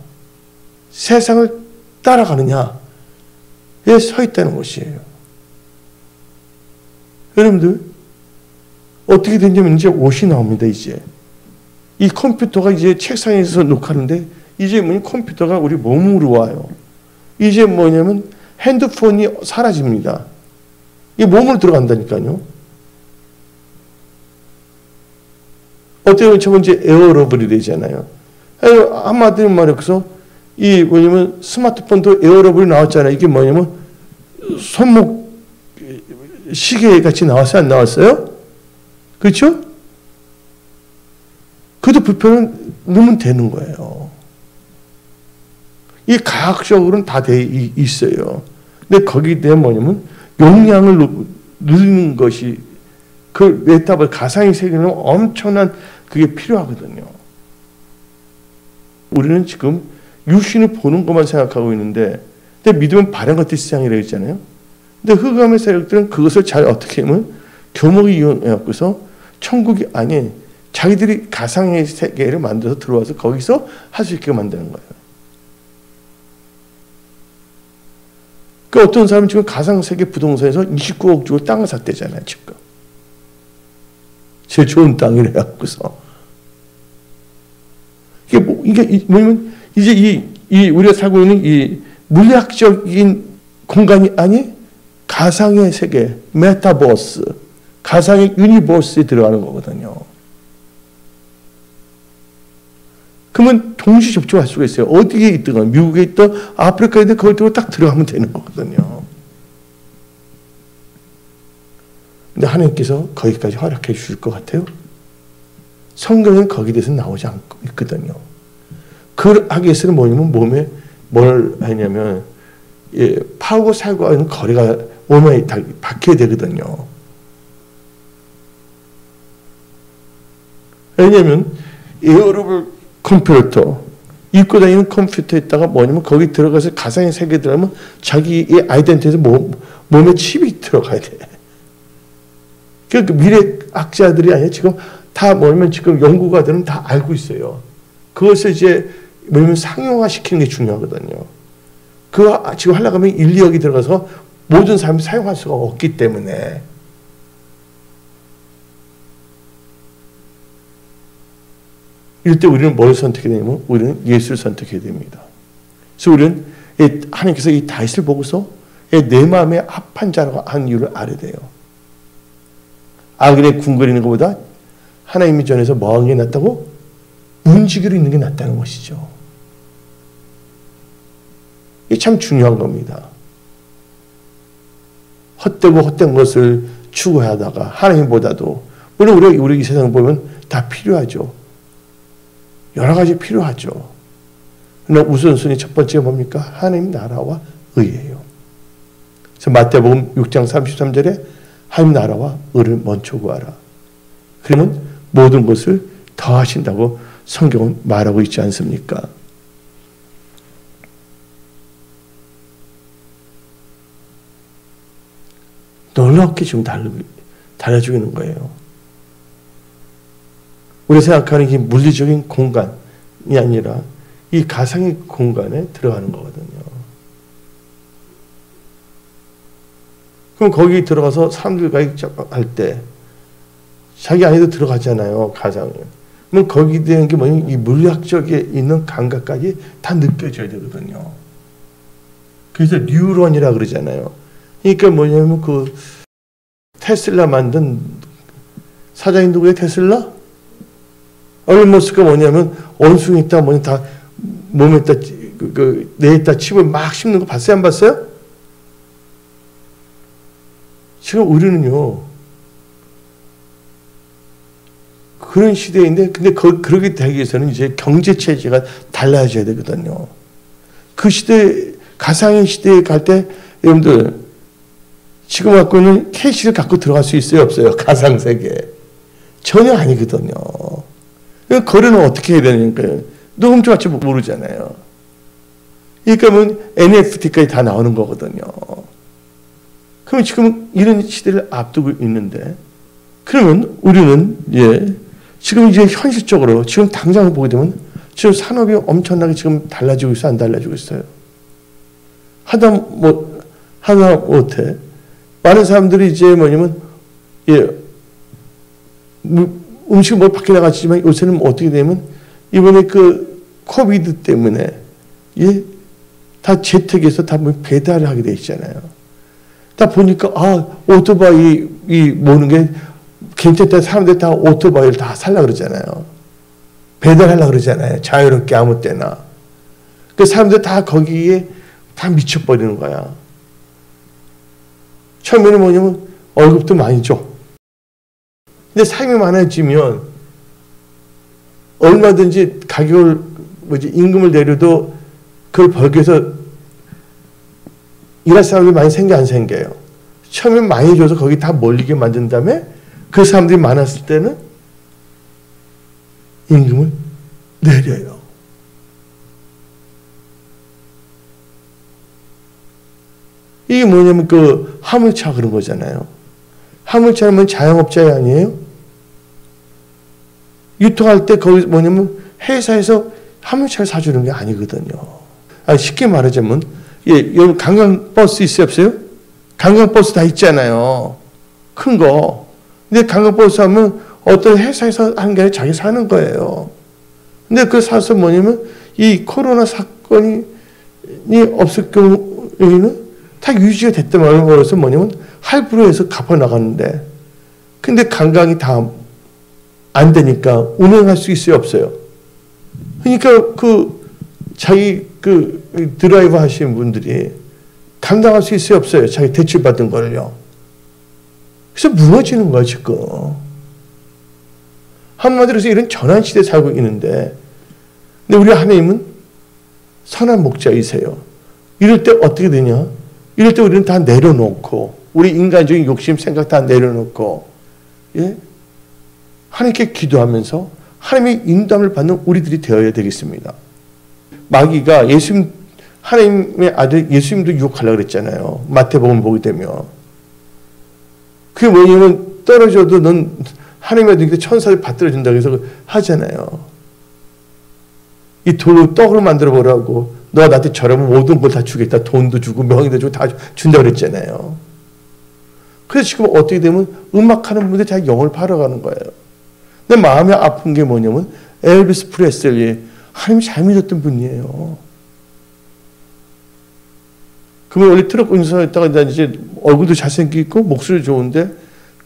세상을 따라가느냐에 서 있다는 것이에요. 여러분들, 어떻게 됐냐면 이제 옷이 나옵니다. 이제 이 컴퓨터가 이제 책상에서 녹화하는데 이제 뭐냐 컴퓨터가 우리 몸으로 와요. 이제 뭐냐면 핸드폰이 사라집니다. 이게 몸으로 들어간다니까요. 어떻게 보면 첫 번째 에어러블이 되잖아요. 한마디로 말해서 이 뭐냐면 스마트폰도 에어러블이 나왔잖아요. 이게 뭐냐면 손목 시계 같이 나왔어요? 안 나왔어요? 그렇죠? 그래도 불편은 넣으면 되는 거예요. 이 과학적으로는 다 돼 있어요. 근데 거기에 대한 뭐냐면 용량을 늘리는 것이 그 메타버스 가상의 세계는 엄청난 그게 필요하거든요. 우리는 지금 육신을 보는 것만 생각하고 있는데 근데 믿으면 바른 것들이 세상이라고 했잖아요. 근데 흑암의 세력들은 그것을 잘 어떻게 하면 교목을 이용해서 천국이 아닌 자기들이 가상의 세계를 만들어서 들어와서 거기서 할 수 있게 만드는 거예요. 그 어떤 사람은 지금 가상세계 부동산에서 29억 주고 땅을 샀대잖아요, 지금. 제일 좋은 땅이래 갖고서. 이게 뭐냐면, 이제 우리가 살고 있는 이 물리학적인 공간이 아닌 가상의 세계, 메타버스, 가상의 유니버스에 들어가는 거거든요. 그러면 동시 접촉할 수가 있어요. 어디에 있든, 미국에 있든, 아프리카에 있든, 거기로 딱 들어가면 되는 거거든요. 근데 하나님께서 거기까지 허락해 주실 것 같아요? 성경은 거기에 대해서 나오지 않고 있거든요. 그걸 하기 위해서는 뭐냐면 몸에 뭘 하냐면, 파하고 살과 하는 거리가 몸에 다 박혀야 되거든요. 왜냐면, 에어로블 컴퓨터, 입고 다니는 컴퓨터에다가 뭐냐면 거기 들어가서 가상의 세계에 들어가면 자기의 아이덴티티에서 몸에 칩이 들어가야 돼. 그러니까 미래학자들이 아니라 지금 다 뭐냐면 지금 연구가들은 다 알고 있어요. 그것을 이제 뭐냐면 상용화 시키는 게 중요하거든요. 그거 지금 하려고 하면 1, 2억이 들어가서 모든 사람이 사용할 수가 없기 때문에 이럴 때 우리는 뭘 선택해야 되냐면 우리는 예수를 선택해야 됩니다. 그래서 우리는 하나님께서 이 다윗을 보고서 내 마음에 합한 자라고 하는 이유를 알아야 돼요. 아그네 궁궐에 있는 것보다 하나님의 전에서 뭐하는 게 낫다고? 문지기로 있는 게 낫다는 것이죠. 이게 참 중요한 겁니다. 헛되고 헛된 것을 추구하다가 하나님보다도 물론 우리 이 세상을 보면 다 필요하죠. 여러 가지 필요하죠. 그러나 우선순위 첫 번째가 뭡니까? 하나님 나라와 의예요. 그래서 마태복음 6장 33절에 하나님 나라와 의를 먼저 구하라. 그러면 모든 것을 더하신다고 성경은 말하고 있지 않습니까? 놀랍게 지금 달라지고 있는 거예요. 우리 생각하는 이 물리적인 공간이 아니라 이 가상의 공간에 들어가는 거거든요. 그럼 거기 들어가서 사람들과 할 때 자기 안에도 들어가잖아요. 가상을. 그럼 거기에 대한 게 뭐냐면 이 물리학적에 있는 감각까지 다 느껴져야 되거든요. 그래서 뉴런이라 그러잖아요. 그러니까 뭐냐면 그 테슬라 만든 사장이 누구예요? 테슬라? 얼머스가 뭐냐면 원숭이 있다 뭐냐 다 몸에다 뇌에다 칩을 막 심는 거 봤어요? 안 봤어요? 지금 우리는요 그런 시대인데 근데 그렇게 되기 위해서는 이제 경제 체제가 달라져야 되거든요. 그 시대 가상의 시대에 갈 때 여러분들 지금 갖고 있는 캐시를 갖고 들어갈 수 있어요? 없어요? 가상 세계에 전혀 아니거든요. 거래는 어떻게 해야 되니까요? 누가 훔쳐갈지 모르잖아요. 그러니까 뭐 NFT까지 다 나오는 거거든요. 그러면 지금 이런 시대를 앞두고 있는데 그러면 우리는 지금 이제 현실적으로 지금 당장 보게 되면 지금 산업이 엄청나게 지금 달라지고 있어요? 안 달라지고 있어요? 하다 못해. 많은 사람들이 이제 뭐냐면 음식을 뭐 밖에 나갔지만 요새는 뭐 어떻게 되면 이번에 그 코비드 때문에 예? 다 재택에서 다 뭐 배달을 하게 돼 있잖아요. 다 보니까 오토바이 모는 게 괜찮다. 사람들이 다 오토바이를 다 살라 그러잖아요. 배달하려고 그러잖아요. 자유롭게 아무 때나. 그 사람들 다 거기에 다 미쳐버리는 거야. 처음에는 뭐냐면 월급도 많이 줘. 근데 삶이 많아지면 얼마든지 가격을 임금을 내려도 그걸 벌기 위해서 일할 사람들이 많이 생겨 안 생겨요. 처음에 많이 줘서 거기 다 몰리게 만든 다음에 그 사람들이 많았을 때는 임금을 내려요. 이게 뭐냐면 그 화물차 그런 거잖아요. 화물차는 자영업자이 아니에요? 유통할 때 거기 뭐냐면 회사에서 화물차를 사주는 게 아니거든요. 쉽게 말하자면 여러분 관광버스 있어요 없어요? 관광버스 다 있잖아요. 큰 거. 근데 관광버스 하면 어떤 회사에서 하는 게 아니라 자기 사는 거예요. 근데 그 사서 뭐냐면 이 코로나 사건이 없을 경우에는 다 유지가 됐단 말이에요. 그래서 뭐냐면 할부로 해서 갚아 나가는데 근데 관광이 다 안 되니까 운행할 수 있어요 없어요? 그러니까 자기 드라이브 하시는 분들이 감당할 수 있어요 없어요? 자기 대출받은 거를요. 그래서 무너지는 거야 지금. 한마디로 해서 이런 전환시대에 살고 있는데 근데 우리 하나님은 선한 목자이세요. 이럴 때 어떻게 되냐? 이럴 때 우리는 다 내려놓고 우리 인간적인 욕심 생각 다 내려놓고 예? 하나님께 기도하면서 하나님의 인도함을 받는 우리들이 되어야 되겠습니다. 마귀가 예수님 하나님의 아들 예수님도 유혹하려고 그랬잖아요. 마태복음 보게 되면 그게 뭐냐면 떨어져도 넌 하나님의 아들에게 천사를 받들어준다고 해서 하잖아요. 이 돌로 떡으로 만들어 보라고 너가 나한테 절하면 모든 걸 다 주겠다. 돈도 주고 명예도 주고 다 준다고 그랬잖아요. 그래서 지금 어떻게 되면 음악하는 분들이 다 영을 팔아가는 거예요. 근데 마음이 아픈 게 뭐냐면 엘비스 프레슬리 하나님 잘 믿었던 분이에요. 그분 원래 트럭 운전했다가 이제 얼굴도 잘생기고 목소리 좋은데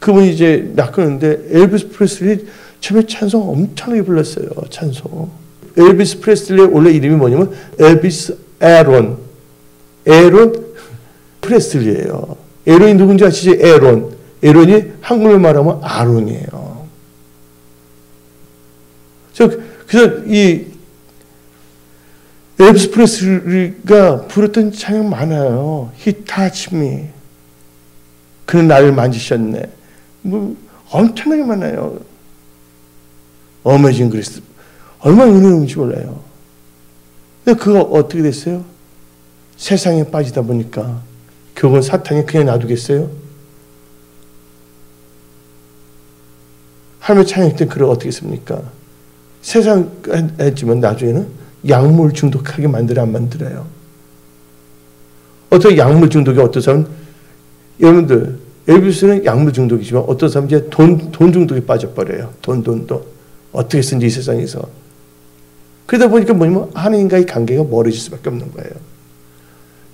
그분이 이제 낚였는데 엘비스 프레슬리 처음에 찬송 엄청나게 불렀어요. 찬송. 엘비스 프레슬리의 원래 이름이 뭐냐면 엘비스 에론 프레슬리예요. 에론이 누군지 아시죠? 에론이 한국말로 말하면 아론이에요. 그래서 이 엘비스 프레슬리가 부르던 찬양 많아요. He touched me. 그는 나를 만지셨네. 뭐 엄청나게 많아요. 어메이징 그리스. 얼마나 은혜로운지 몰라요. 근데 그거 어떻게 됐어요? 세상에 빠지다 보니까 결국은 사탄이 그냥 놔두겠어요? 하나님의 찬양할 때 그걸 어떻게 했습니까? 세상 했지만 나중에는 약물 중독하게 만들어 안 만들어요? 어떻게 약물 중독이 어떤 사람은 여러분들 엘비스는 약물 중독이지만 어떤 사람은 이제 돈 중독에 빠져버려요. 돈. 어떻게 쓴지 이 세상에서. 그러다 보니까 뭐냐면 하나님과의 관계가 멀어질 수밖에 없는 거예요.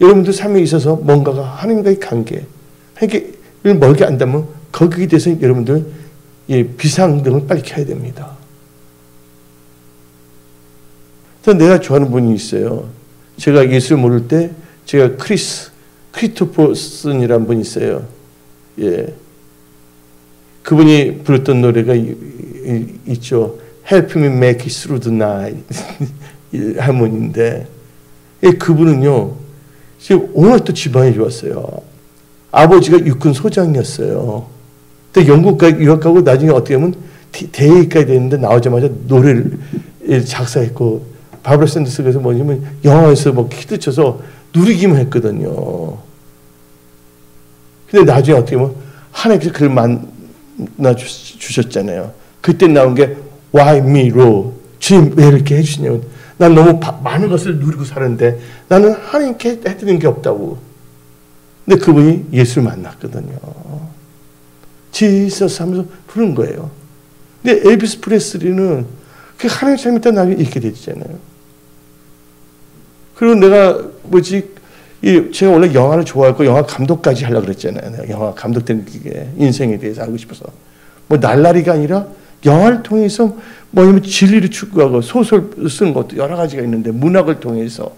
여러분들 삶에 있어서 뭔가가 하나님과의 관계, 하나님께 멀게 안다면 거기에 대해서 여러분들 비상등을 빨리 켜야 됩니다. 그래서 내가 좋아하는 분이 있어요. 제가 예수를 모를 때 제가 크리스토퍼슨이라는 분이 있어요. 예, 그분이 부르던 노래가 있죠. Help me make it through the night. 할머니인데 그분은요. 지금 오늘 또 집안이 좋았어요. 아버지가 육군 소장이었어요. 근데 영국까지 유학하고 나중에 어떻게 하면 대회까지 됐는데 나오자마자 노래를 작사했고 바브라 샌더스가 뭐냐면 영화에서 뭐 히트 쳐서 누리기만 했거든요. 근데 나중에 어떻게 보면 하나님께서 그를 만나 주셨잖아요. 그때 나온 게 Why me, Lord? 주님 왜 이렇게 해주시냐면 난 너무 많은 것을 누리고 사는데 나는 하나님께 해드리는 게 없다고. 근데 그분이 예수를 만났거든요. 지서스 하면서 부른 거예요. 근데 엘비스 프레슬리는 그 하나님 삶이 있다 나중에 읽게 되잖아요. 그리고 내가 제가 원래 영화를 좋아하고 영화 감독까지 하려고 그랬잖아요. 내가 영화 감독된 게 인생에 대해서 알고 싶어서. 뭐 날라리가 아니라 영화를 통해서 뭐냐면 진리를 추구하고 소설 쓰는 것도 여러 가지가 있는데 문학을 통해서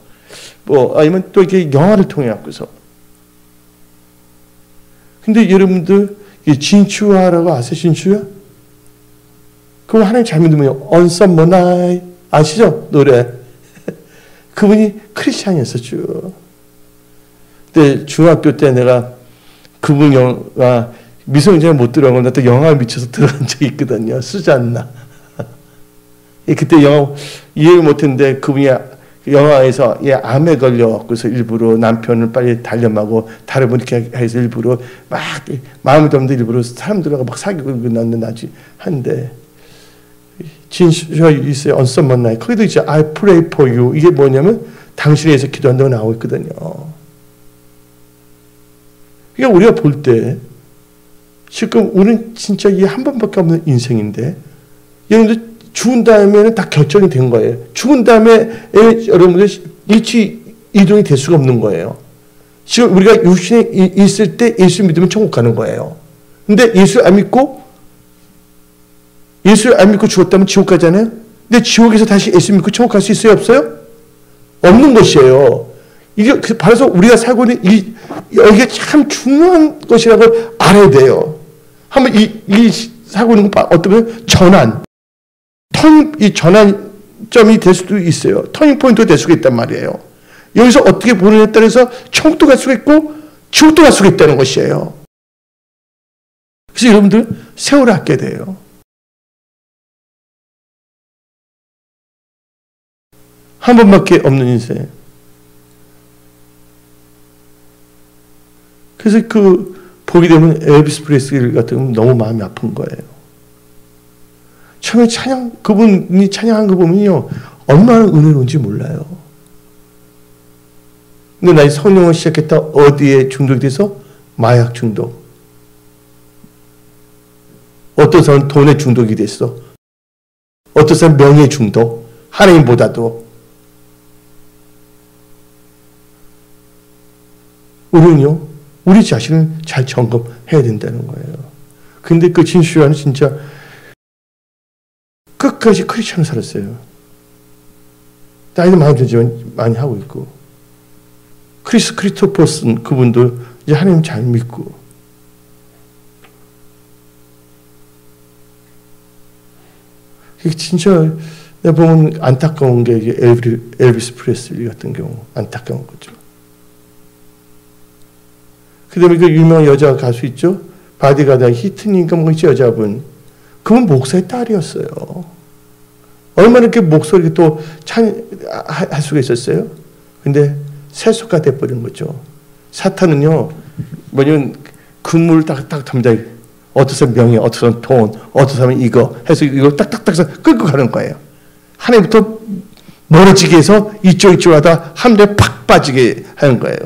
아니면 또 이렇게 영화를 통해 갖고서. 근데 여러분들 진추아라고 아세요? 진추아? 그거 하나님 잘 믿으면 On Summer Night 아시죠? 노래. 그분이 크리스찬이었었죠. 근데 중학교 때 내가 그분 영화 미성년자에 못 들어간 건데 또 영화에 미쳐서 들어간 적이 있거든요. 수잔나. 그때 영화 이해를 못했는데 그분이 영화에서 암에 걸려갖고서 일부러 남편을 빨리 달려마고 다른 분 이렇게 해서 일부러 막 마음이 없는데 일부러 사람들하고 막 사귀고 나중에 한데 진슈아 있어요. On Summer Night. 거기도 이제 I pray for you. 이게 뭐냐면 당신에 대해서 기도한다고 나오고 있거든요. 그러니까 우리가 볼 때 지금 우리는 진짜 이 한 번밖에 없는 인생인데 여러분들 죽은 다음에는 다 결정이 된 거예요. 죽은 다음에 여러분들 일치 이동이 될 수가 없는 거예요. 지금 우리가 육신에 있을 때 예수 믿으면 천국 가는 거예요. 근데 예수 안 믿고 죽었다면 지옥 가잖아요. 근데 지옥에서 다시 예수 믿고 천국 갈 수 있어요? 없어요? 없는 것이에요. 이게 바로 우리가 살고 있는 이게 참 중요한 것이라는 걸 알아야 돼요. 한번 이 살고 있는 거 어떻게 보면 이 전환점이 될 수도 있어요. 터닝 포인트가 될 수가 있단 말이에요. 여기서 어떻게 보느냐에 따라서 천국도 갈 수가 있고 지옥도 갈 수가 있다는 것이에요. 그래서 여러분들 세월을 아껴야 돼요. 한 번밖에 없는 인생. 그래서 보게 되면 엘비스 프레슬리 같은 건 너무 마음이 아픈 거예요. 처음에 그분이 찬양한 거 보면요. 얼마나 은혜로운지 몰라요. 근데 나 성령을 시작했다. 어디에 중독이 돼서? 마약 중독. 어떤 사람은 돈에 중독이 됐어. 어떤 사람은 명예 중독. 하나님보다도. 우리는요. 우리 자신을 잘 점검해야 된다는 거예요. 근데 그 진슈아는 진짜 끝까지 크리스천을 살았어요. 나이도 많이 들지만 많이 하고 있고. 크리스토퍼슨 그분도 이제 하나님 잘 믿고. 진짜 내가 보면 안타까운 게 엘비스 프레슬리 같은 경우 안타까운 거죠. 그 다음에 그 유명한 여자 가수 있죠? 바디가드 히트니인가 뭐지 여자분. 그분 목사의 딸이었어요. 얼마나 이렇게 목소리가 또 할 수가 있었어요? 근데 세속화 돼버린 거죠. 사탄은요, 뭐냐면 근무를 딱딱 탑니다. 어떤 사람은 명예, 어떤 사람은 돈, 어떤 사람은 이거 해서 이거 딱딱딱 끌고 가는 거예요. 하나님부터 멀어지게 해서 이쪽 하다 한 대 팍 빠지게 하는 거예요.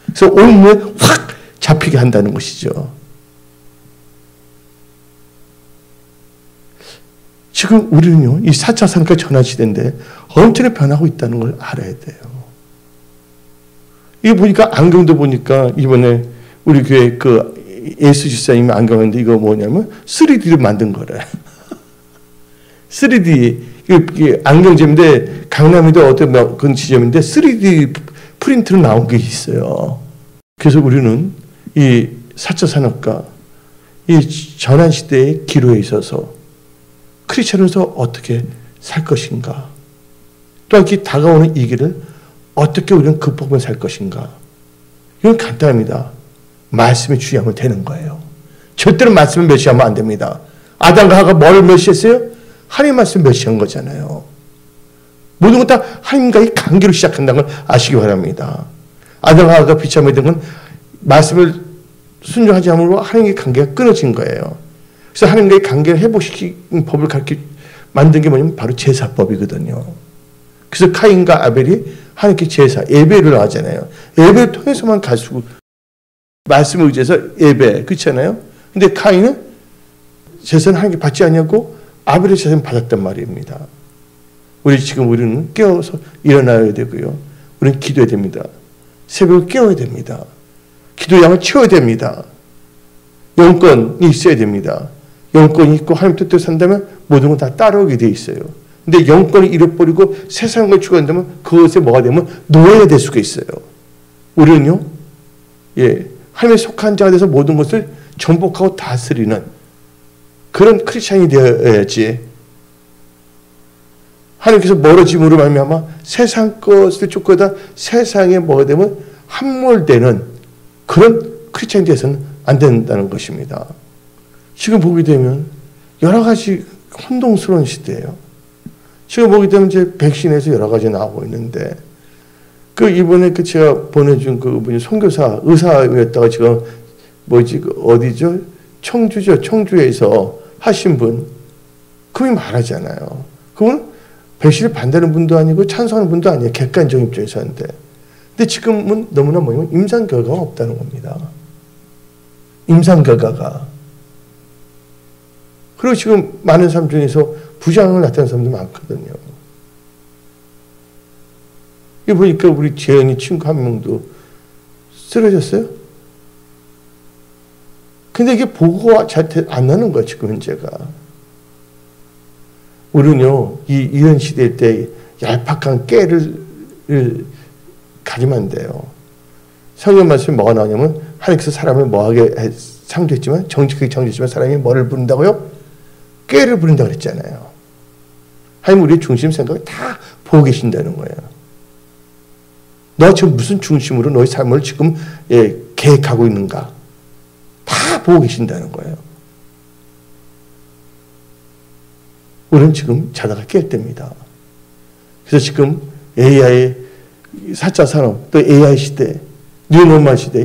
그래서 온몸에 확 잡히게 한다는 것이죠. 지금 우리는요, 이 4차 산업화 전환시대인데 엄청나게 변하고 있다는 걸 알아야 돼요. 이거 보니까 안경도 보니까 이번에 우리 교회 예수 집사님이 안경인데 이거 뭐냐면 3D로 만든 거래. 3D, 이게 안경제인데 강남에도 어떤 그런 지점인데 3D 프린트로 나온 게 있어요. 그래서 우리는 이 4차 산업과 이 전환시대의 기로에 있어서 크리스천으로서 어떻게 살 것인가, 또 이렇게 다가오는 이 길을 어떻게 우리는 극복하며 살 것인가. 이건 간단합니다. 말씀이 주의하면 되는 거예요. 절대로 말씀을 멸시하면 안 됩니다. 아담과 하와가 뭘 멸시했어요? 하나님 말씀 멸시한 거잖아요. 모든 것 다 하나님과의 관계로 시작한다는 걸 아시기 바랍니다. 아담과 하와가 비참하게 된 건 말씀을 순종하지 않으므로 하나님과의 관계가 끊어진 거예요. 그래서 하나님과의 관계를 회복시키는 법을 만든 게 뭐냐면 바로 제사법이거든요. 그래서 카인과 아벨이 하나님께 제사, 예배를 하잖아요. 예배를 통해서만 갈 수, 말씀을 의지해서 예배, 그렇잖아요. 근데 카인은 제사는 하나님께 받지 않냐고 아벨의 제사는 받았단 말입니다. 우리는 깨어서 일어나야 되고요. 우리는 기도해야 됩니다. 새벽에 깨워야 됩니다. 기도의 양을 채워야 됩니다. 영권이 있어야 됩니다. 영권이 있고 하나님 뜻대로 산다면 모든 건 다 따라오게 돼 있어요. 근데 영권을 잃어버리고 세상을 추구한다면 그것에 뭐가 되면 노예가 될 수가 있어요. 우리는요, 하나님에 속한 자가 돼서 모든 것을 정복하고 다스리는 그런 크리스찬이 되어야지. 하나님께서 멀어짐으로 말미암아 세상 것을 쫓고다 세상에 뭐가 되면 함몰되는 그런 크리스찬이 되어서는 안 된다는 것입니다. 지금 보게 되면 여러 가지 혼동스러운 시대예요. 지금 보게 되면 이제 백신에서 여러 가지 나오고 있는데 이번에 제가 보내준 그분이 선교사 의사였다가 지금 어디죠? 청주죠. 청주에서 하신 분 그분이 말하잖아요. 그분 백신을 반대하는 분도 아니고 찬성하는 분도 아니에요. 객관적인 입장에서 하는데. 근데 지금은 너무나 임상 결과가 없다는 겁니다. 임상 결과가. 그리고 지금 많은 사람 중에서 부작용을 나타내는 사람도 많거든요. 이 보니까 우리 재현이 친구 한 명도 쓰러졌어요. 근데 이게 보고가 잘 안 나는 거야, 지금 현재가. 우리는요, 이런 시대 때 얄팍한 깨를 가지면 안 돼요. 성경 말씀이 뭐가 나오냐면, 하나님께서 사람을 뭐하게 창조했지만, 정직하게 창조했지만, 사람이 뭐를 부른다고요? 깨를 부른다고 그랬잖아요. 하나님 우리의 중심 생각을 다 보고 계신다는 거예요. 너 지금 무슨 중심으로 너의 삶을 지금 계획하고 있는가? 다 보고 계신다는 거예요. 우리는 지금 자다가 깰 때입니다. 그래서 지금 AI 4차 산업, 또 AI 시대, 뉴노멀 시대,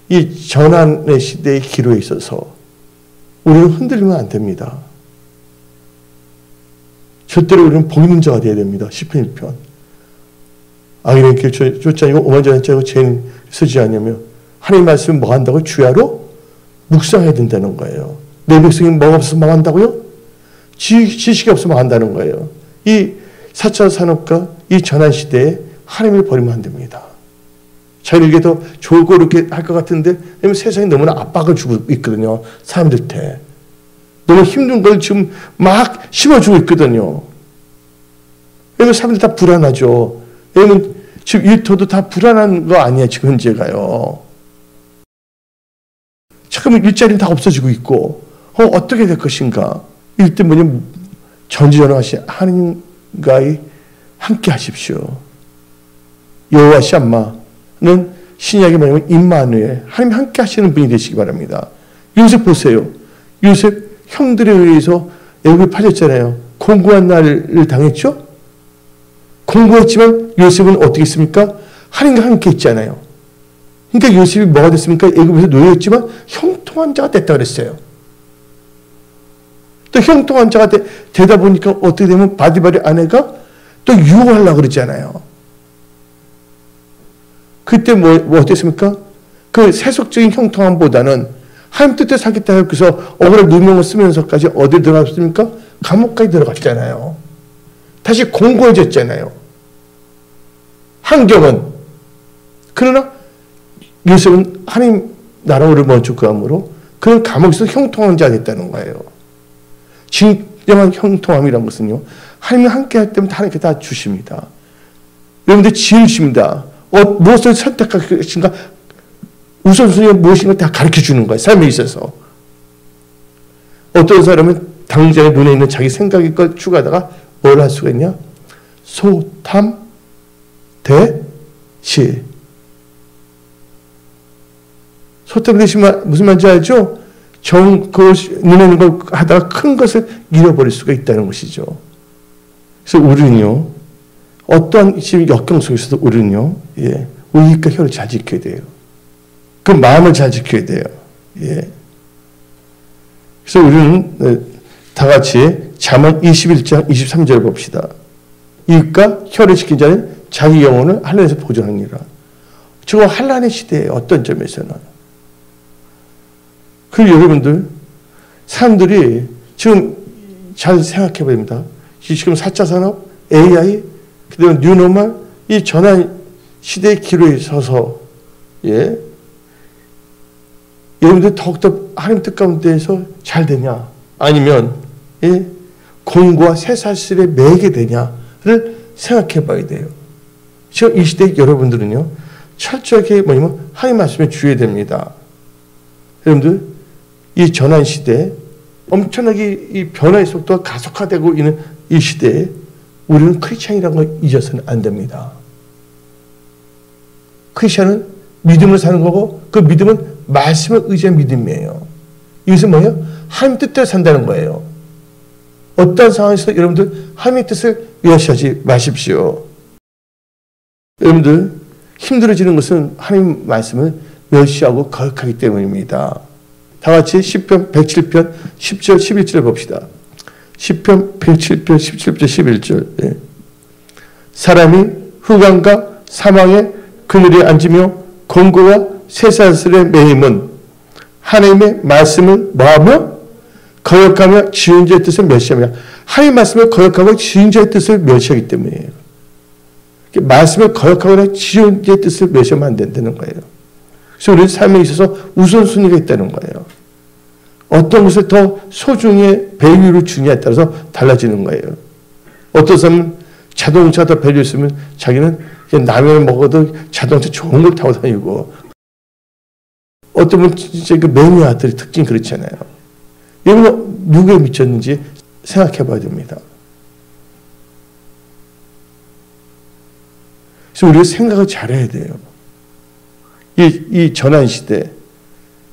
이 전환의 시대의 기로에 있어서 우리는 흔들리면 안 됩니다. 절대로 우리는 보이는 자가 되어야 됩니다. 시편 1편. 악인의 길 쫓지 아니고 오만자는 자고 죄인 서지 않으며 하나님 말씀을 뭐 한다고 주야로 묵상해야 된다는 거예요. 내 백성이 뭐가 없어서 망한다고요? 지식이 없어서 망한다는 거예요. 이 4차 산업과 이 전환 시대에 하나님을 버리면 안 됩니다. 자기에게 더 좋고 이렇게 할 것 같은데 왜냐면 세상이 너무나 압박을 주고 있거든요. 사람들한테. 너무 힘든 걸 지금 막 심어주고 있거든요. 왜냐면 사람들 다 불안하죠. 왜냐면 지금 일터도 다 불안한 거 아니야, 지금 현재가요. 잠깐만 일자리는 다 없어지고 있고, 어떻게 될 것인가? 이때 뭐냐면 전지전능하신 하나님과의 함께 하십시오. 여호와 샴마는 신약에 뭐냐면 임마누엘, 하나님 함께 하시는 분이 되시기 바랍니다. 요셉 보세요. 요셉 형들에 의해서 애굽에 팔렸잖아요. 공고한 날을 당했죠? 공고했지만 요셉은 어떻게 했습니까? 하나님과 함께 했잖아요. 그러니까 요셉이 뭐가 됐습니까? 애굽에서 노예였지만 형통한 자가 됐다 그랬어요. 또 형통한 자가 되다 보니까 어떻게 되면 바디바리 아내가 또 유혹하려고 그러잖아요. 그때 뭐 어땠습니까? 그 세속적인 형통함보다는 하나님 뜻대로 살겠다 해서 억울한 누명을 쓰면서까지 어디 들어갔습니까? 감옥까지 들어갔잖아요. 다시 공고해졌잖아요. 환경은. 그러나 요셉은 하나님 나라를 먼저 구함으로 그런 감옥에서 형통한 자가 됐다는 거예요. 진정한 형통함이란 것은요, 하나님이 함께 할 때면 하나님께 다 주십니다. 여러분들 지으십니다. 무엇을 선택할 것인가, 우선순위가 무엇인가 다 가르쳐 주는 거예요. 삶에 있어서. 어떤 사람은 당장의 눈에 있는 자기 생각의 걸 추가하다가 뭘 할 수가 있냐? 소탐, 대실. 소탐, 대실 무슨 말인지 알죠? 눈에 있는 걸 하다가 큰 것을 잃어버릴 수가 있다는 것이죠. 그래서 우리는요, 어떠한 지금 역경 속에서도 우리는요, 의익과 혀를 잘 지켜야 돼요. 그 마음을 잘 지켜야 돼요. 그래서 우리는 다 같이 잠언 21장 23절 봅시다. 이익과 혀를 지킨 자는 자기 영혼을 환난에서 보존하니라. 지금 환난의 시대에 어떤 점에서는. 그리고 여러분들, 사람들이 지금 잘 생각해 봐야 됩니다. 지금 4차 산업, AI, 그다음에 뉴노멀, 이 전환 시대의 기로에 서서 여러분들 더욱더 하나님 뜻 가운데에서 잘 되냐, 아니면 공고와 쇠사슬에 매게 되냐를 생각해 봐야 돼요. 지금 이 시대 여러분들은요, 철저하게 하나님 말씀에 주의해야 됩니다. 여러분들, 이 전환 시대에 엄청나게 이 변화의 속도가 가속화되고 있는 이 시대에 우리는 크리스찬이라는 걸 잊어서는 안 됩니다. 크리스찬은 믿음을 사는 거고, 그 믿음은 말씀을 의지한 믿음이에요. 이것은 뭐예요? 하나님 뜻대로 산다는 거예요. 어떤 상황에서 여러분들 하나님의 뜻을 멸시하지 마십시오. 여러분들 힘들어지는 것은 하나님 말씀을 멸시하고 거역하기 때문입니다. 다 같이 시편 107편 10절 11절 봅시다. 시편 107편 17절 11절. 사람이 흑암과 사망의 그늘에 앉으며 공고와 쇠사슬의 매임은 하나님의 말씀을 뭐하며? 거역하며 지은 자의 뜻을 멸시하며. 하나님의 말씀을 거역하고 지은 자의 뜻을 멸시하기 때문이에요. 말씀을 거역하거나 지은 자의 뜻을 멸시하면 안 된다는 거예요. 그래서 우리 삶에 있어서 우선순위가 있다는 거예요. 어떤 것을 더 소중히 배율을 주냐에 따라서 달라지는 거예요. 어떤 사람은 자동차 더 배율이 있으면 자기는 라면을 먹어도 자동차 좋은 걸 타고 다니고, 어떤 분은 진짜 그 매니아들의 특징이 그렇잖아요. 여러분 누구에 미쳤는지 생각해 봐야 됩니다. 그래서 우리가 생각을 잘해야 돼요. 이 전환 시대,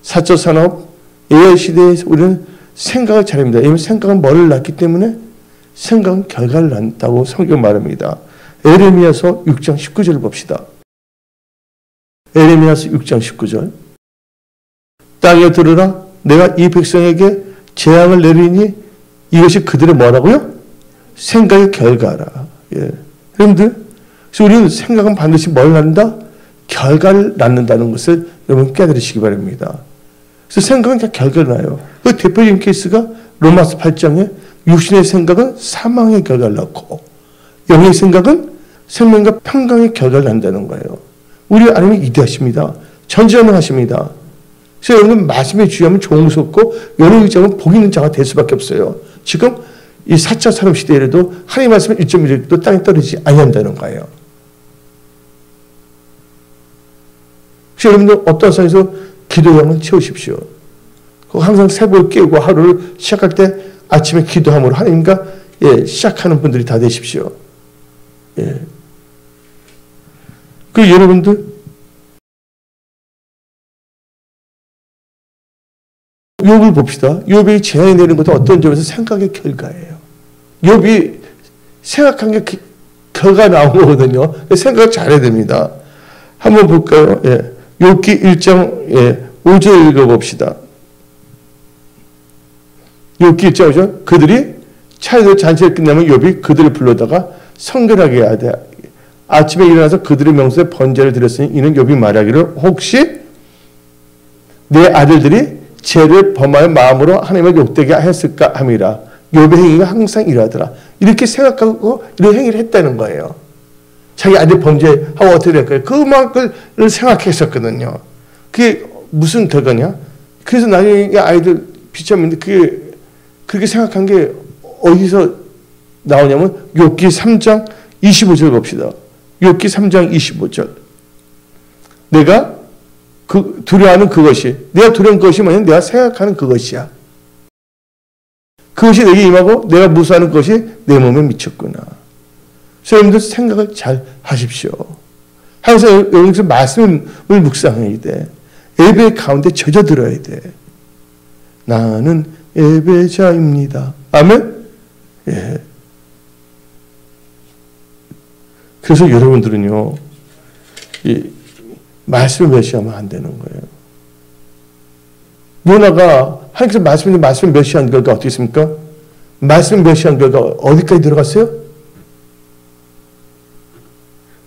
4차 산업, AI 시대에서 우리는 생각을 잘해야 합니다. 왜냐하면 생각은 뭐를 낳기 때문에 생각은 결과를 낳는다고 성경 말합니다. 에레미야서 6장 19절 봅시다. 에레미야서 6장 19절. 땅에 들으라, 내가 이 백성에게 재앙을 내리니 이것이 그들의 뭐라고요? 생각의 결과라. 여러분들, 그래서 우리는 생각은 반드시 뭘 낳는다? 결과를 낳는다는 것을 여러분 깨달으시기 바랍니다. 그래서 생각은 다 결과를 낳아요. 그 대표적인 케이스가 로마서 8장에 육신의 생각은 사망의 결과를 낳고 영의 생각은 생명과 평강의 결과를 낳는다는 거예요. 우리 하나님이 이대하십니다. 전지전능하십니다. 그래서 여러분 말씀에 주의하면 종스럽고 여러 의자면 복 있는 자가 될 수밖에 없어요. 지금 이 4차 산업 시대에도 하나님 말씀은 1.1도 땅에 떨어지지 아니한다는 거예요. 그래서 여러분들 어떤 상황에서 기도량을 채우십시오. 항상 새벽을 깨우고 하루를 시작할 때 아침에 기도함으로 하나님과 시작하는 분들이 다 되십시오. 그리고 여러분들 욥을 봅시다. 욥이 재앙이 내리는 것도 어떤 점에서 생각의 결과예요. 욥이 생각한 게 결과 나온 거거든요. 생각을 잘해야 됩니다. 한번 볼까요? 욥기 1장 5절 읽어봅시다. 욥기 1장 5절. 그들이 차에서 잔치를 끝나면 욥이 그들을 불러다가 성결하게 하되 아침에 일어나서 그들의 명수에 번제를 드렸으니 이는 욥이 말하기를 혹시 내 아들들이 죄를 범하여 마음으로 하나님을 욕되게 했을까 함이라. 욥의 행위가 항상 이러하더라. 이렇게 생각하고 이런 행위를 했다는 거예요. 자기 아들 범죄하고 어떻게 될까요? 그 음악을 생각했었거든요. 그게 무슨 결과냐? 그래서 나중에 아이들 비참한데 그렇게 생각한 게 어디서 나오냐면 욥기 3장 25절 봅시다. 욥기 3장 25절. 내가 두려워하는 그것이, 내가 두려운 것이 뭐냐면 내가 생각하는 그것이야. 그것이 내게 임하고 내가 무수하는 것이 내 몸에 미쳤구나. 그래서 여러분들 생각을 잘 하십시오. 항상 여러분들 말씀을 묵상해야 돼. 예배 가운데 젖어들어야 돼. 나는 예배자입니다. 아멘? 그래서 여러분들은요, 말씀을 멸시하면 안 되는 거예요. 요나가 하나님께서 말씀을 멸시한 결과 어떻게 있습니까? 말씀을 멸시한 결과 어디까지 들어갔어요?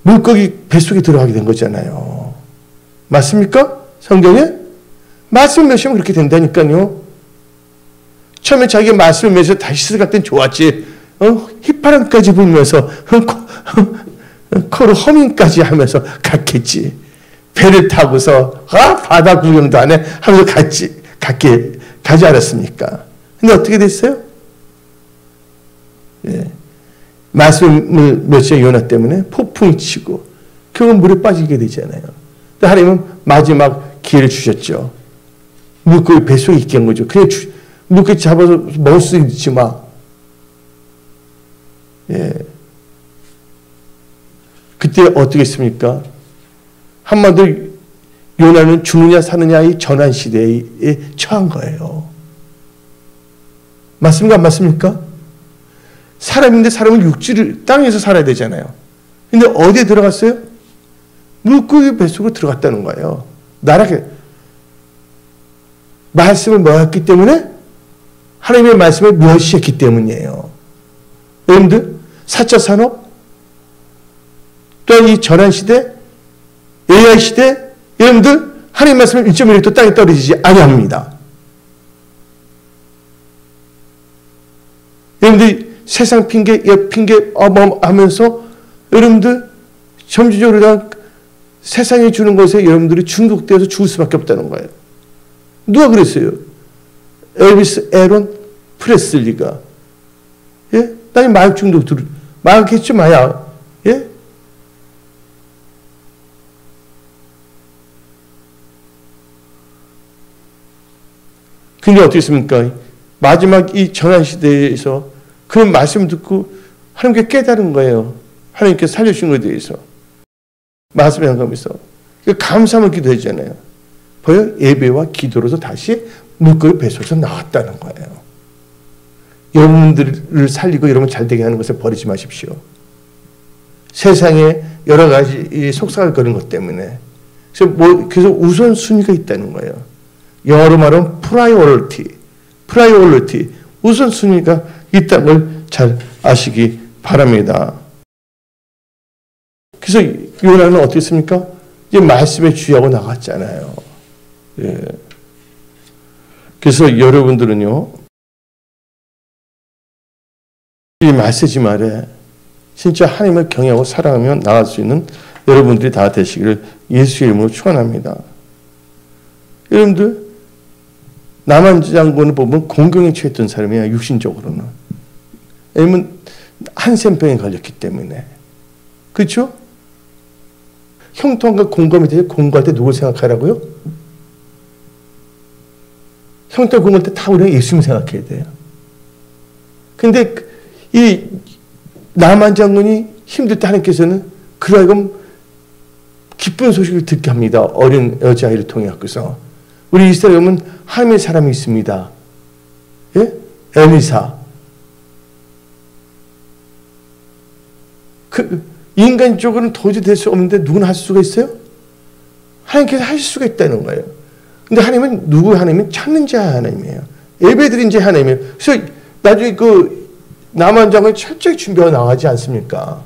물고기 뱃속에 들어가게 된 거잖아요. 맞습니까? 성경에? 말씀을 멸시하면 그렇게 된다니까요. 처음에 자기가 말씀을 면서 다시스 갈 땐 좋았지. 휘파람까지 불면서 코로 허밍까지 하면서 갔겠지. 배를 타고서 바다 구경도 안 해 하면서 가지 않았습니까? 근데 어떻게 됐어요? 예. 말씀을 며칠 요나 때문에 폭풍이 치고 결국 물에 빠지게 되잖아요. 근데 하나님은 마지막 기회를 주셨죠. 물고기 뱃속에 있게 한 거죠. 그냥 물고기 잡아서 먹을 수 있지 마. 예. 그때 어떻게 했습니까? 한마디로 요나는 죽느냐 사느냐의 전환 시대에 처한 거예요. 맞습니까? 안 맞습니까? 사람인데 사람은 육지를 땅에서 살아야 되잖아요. 근데 어디에 들어갔어요? 물고기 뱃속으로 들어갔다는 거예요. 나락에 말씀을 모았기 때문에 하나님의 말씀을 멸시했기 때문이에요. 여러분들 4차 산업 또한 이 전환시대 AI 시대 여러분들 하나님의 말씀을 1.1도 땅에 떨어지지 아니합니다. 여러분들 세상 핑계 옆 핑계 하면서 여러분들 점진적으로 세상이 주는 것에 여러분들이 중독되어서 죽을 수밖에 없다는 거예요. 누가 그랬어요? 엘비스 에런 프레슬리가. 예? 나이 마약 중독 마약했죠, 마약. 예? 근데 어떻게 했습니까? 마지막 이 전환 시대에서 그런 말씀을 듣고 하나님께 깨달은 거예요. 하나님께서 살려주신 것에 대해서. 말씀을 향하면서. 감사함을 기도했잖아요. 보여? 예배와 기도로서 다시 물고기 뱃속에서 나왔다는 거예요. 여러분들을 살리고 여러분 잘되게 하는 것을 버리지 마십시오. 세상에 여러 가지 속삭을 거는 것 때문에. 그래서 우선순위가 있다는 거예요. 영어로 말하면 프라이오리티, 우선순위가 있다는 걸 잘 아시기 바랍니다. 그래서 요나는 어떻게 했습니까? 이제 말씀에 주의하고 나갔잖아요. 예. 그래서 여러분들은요, 이 메시지 말에 진짜 하나님을 경외하고 사랑하며 나갈 수 있는 여러분들이 다 되시기를 예수의 이름으로 축원합니다. 여러분들 나만 장군을 보면 공경에 처했던 사람이야, 육신적으로는. 왜냐면 한센병에 걸렸기 때문에. 그렇죠? 형통과 공감에 대해 공부할 때 누굴 생각하라고요? 형통 공부할 때 다 우리가 예수님 생각해야 돼요. 근데 이 나만 장군이 힘들 때 하나님께서는 그러하여금 기쁜 소식을 듣게 합니다. 어린 여자아이를 통해 갖고서. 우리 이스라엘에 보면 하나님의 사람이 있습니다. 예? 엘리사. 인간적으로는 도저히 될 수 없는데 누구나 할 수가 있어요? 하나님께서 하실 수가 있다는 거예요. 근데 하나님은 누구 하나님은 찾는 자 하나님이에요. 예배드린 자 하나님이에요. 그래서 나중에 남한 장을 철저히 준비하고 나가지 않습니까?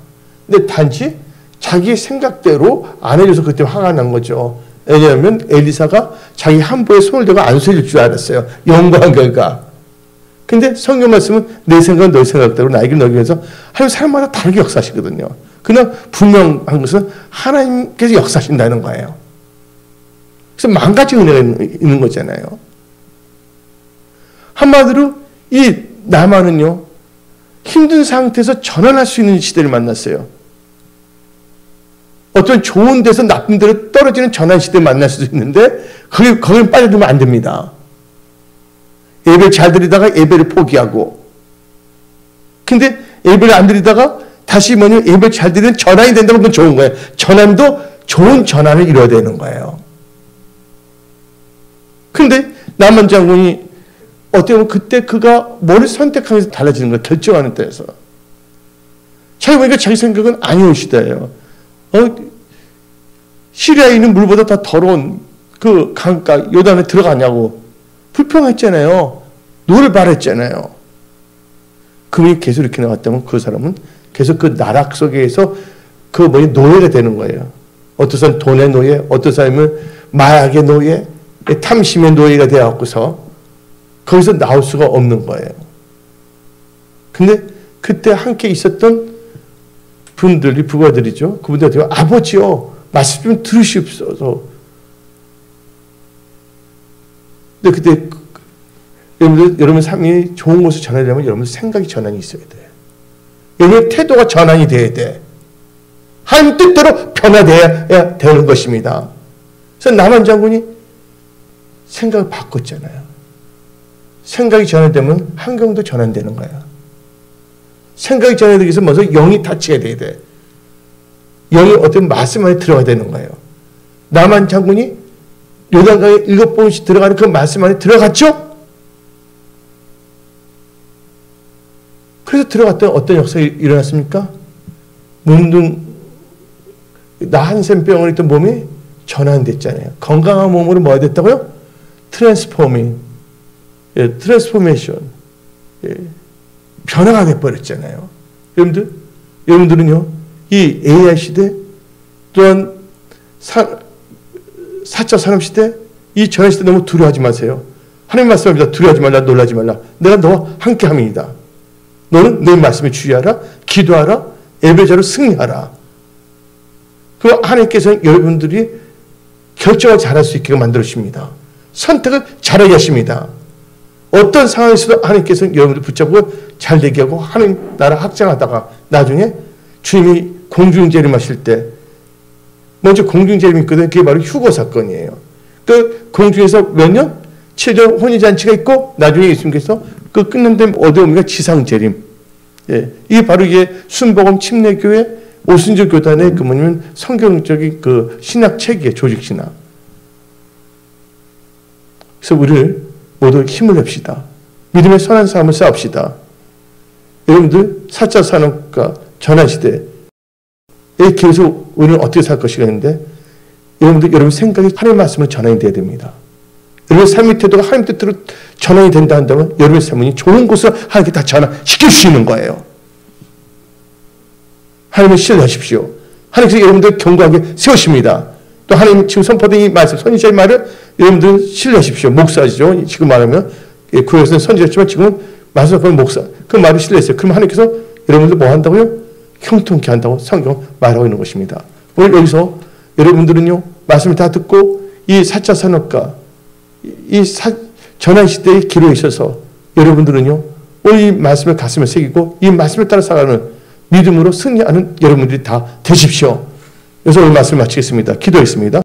근데 단지 자기의 생각대로 안 해줘서 그때 화가 난 거죠. 왜냐하면 엘리사가 자기 함부에 손을 대고 안 쏘일 줄 알았어요. 영광한 결과. 근데 성경 말씀은 내 생각은 너의 생각대로 나에게 너에게 해서 하나님 사람마다 다르게 역사하시거든요. 그러나 분명한 것은 하나님께서 역사하신다는 거예요. 그래서 만 가지 은혜가 있는 거잖아요. 한마디로 이 나만은요, 힘든 상태에서 전환할 수 있는 시대를 만났어요. 어떤 좋은 데서 나쁜 데로 떨어지는 전환 시대를 만날 수도 있는데 거기에 빠져들면 안 됩니다. 예배를 잘 드리다가 예배를 포기하고, 근데 예배를 안 드리다가 다시 예배를 잘 드리는 전환이 된다면 그건 좋은 거예요. 전환도 좋은 전환을 이뤄야 되는 거예요. 근데 남한 장군이 어떻게 보면 그때 그가 뭘 선택하면서 달라지는 거예요. 결정하는 때에서. 자기 보니까 자기 생각은 아니올 시대예요. 시리아에 있는 물보다 더 더러운 그 강가 요단에 들어가냐고 불평했잖아요. 노를 바랬잖아요. 그분이 계속 이렇게 나왔다면 그 사람은 계속 그 나락 속에서 노예가 되는 거예요. 어떤 사람은 돈의 노예, 어떤 사람은 마약의 노예, 탐심의 노예가 되어갖고서 거기서 나올 수가 없는 거예요. 근데 그때 함께 있었던 분들이 부가들이죠. 그분들한테 아버지요, 말씀 좀 들으시옵소서. 근데 그때 여러분 삶이 좋은 곳을 전환되려면 여러분 생각이 전환이 있어야 돼. 여러분의 태도가 전환이 돼야 돼. 하나님 뜻대로 변화되어야 되는 것입니다. 그래서 나만 장군이 생각을 바꿨잖아요. 생각이 전환되면 환경도 전환되는 거야. 생각이 전환되기 위해서 먼저 영이 타치가 돼야 돼. 영이 어떤 말씀 안에 들어가야 되는 거예요. 나만 장군이 요단강에 7번씩 들어가는 그 말씀 안에 들어갔죠? 그래서 들어갔더니 어떤 역사가 일어났습니까? 나 한센병을 있던 몸이 전환됐잖아요. 건강한 몸으로 뭐가 됐다고요? 트랜스포밍, 트랜스포메이션, 변화가 돼버렸잖아요. 여러분들은요, 이 AI 시대, 또한 4차 산업시대, 이 전환시대 너무 두려워하지 마세요. 하나님 말씀합니다. 두려워하지 말라, 놀라지 말라. 내가 너와 함께 함이다. 너는 내 말씀에 주의하라, 기도하라, 예배자로 승리하라. 그럼 하나님께서는 여러분들이 결정을 잘할 수 있게 만들어주십니다. 선택을 잘하게 하십니다. 어떤 상황에서도 하나님께서는 여러분들 붙잡고 잘되게 하고 하나님 나라 확장하다가 나중에 주님이 공중재림하실 때 먼저 공중재림이 있거든요. 그게 바로 휴거 사건이에요. 그 공중에서 몇 년? 7년 혼인잔치가 있고 나중에 예수님께서 그 끝난 다음에 얻어오니까 지상재림. 이게 바로 이게 순복음 침례교회 오순절 교단의 그 뭐냐면 성경적인 그 신학책이에요. 조직신학. 그래서 우리를 모두 힘을 냅시다. 믿음의 선한 삶을 쌓읍시다. 여러분들 4차 산업과 전환시대에 계속 우리는 어떻게 살 것이가 있는데 여러분 생각이 하나님의 말씀으로 전환이 돼야 됩니다. 여러분의 삶의 태도가 하나님 뜻대로 전환이 된다 한다면 여러분의 삶은 좋은 곳으로 하나님께 다 전환시킬 수 있는 거예요. 하나님을 신뢰하십시오. 하나님께서 여러분들 견고하게 세우십니다. 또 하나님 지금 선포된 이 말씀, 선지자의 말을 여러분들 신뢰하십시오. 목사죠. 지금 말하면 구약에서는 선지자였지만 지금은 말씀하는 목사. 그 말을 신뢰했어요. 그럼 하나님께서 여러분들 뭐 한다고요? 형통케 한다고 성경 말하고 있는 것입니다. 오늘 여기서 여러분들은요. 말씀을 다 듣고 이 4차 산업과 이 전환시대의 기로에 있어서 여러분들은요. 오늘 이 말씀을 가슴에 새기고 이 말씀을 따라 살아가는 믿음으로 승리하는 여러분들이 다 되십시오. 그래서 오늘 말씀을 마치겠습니다. 기도했습니다.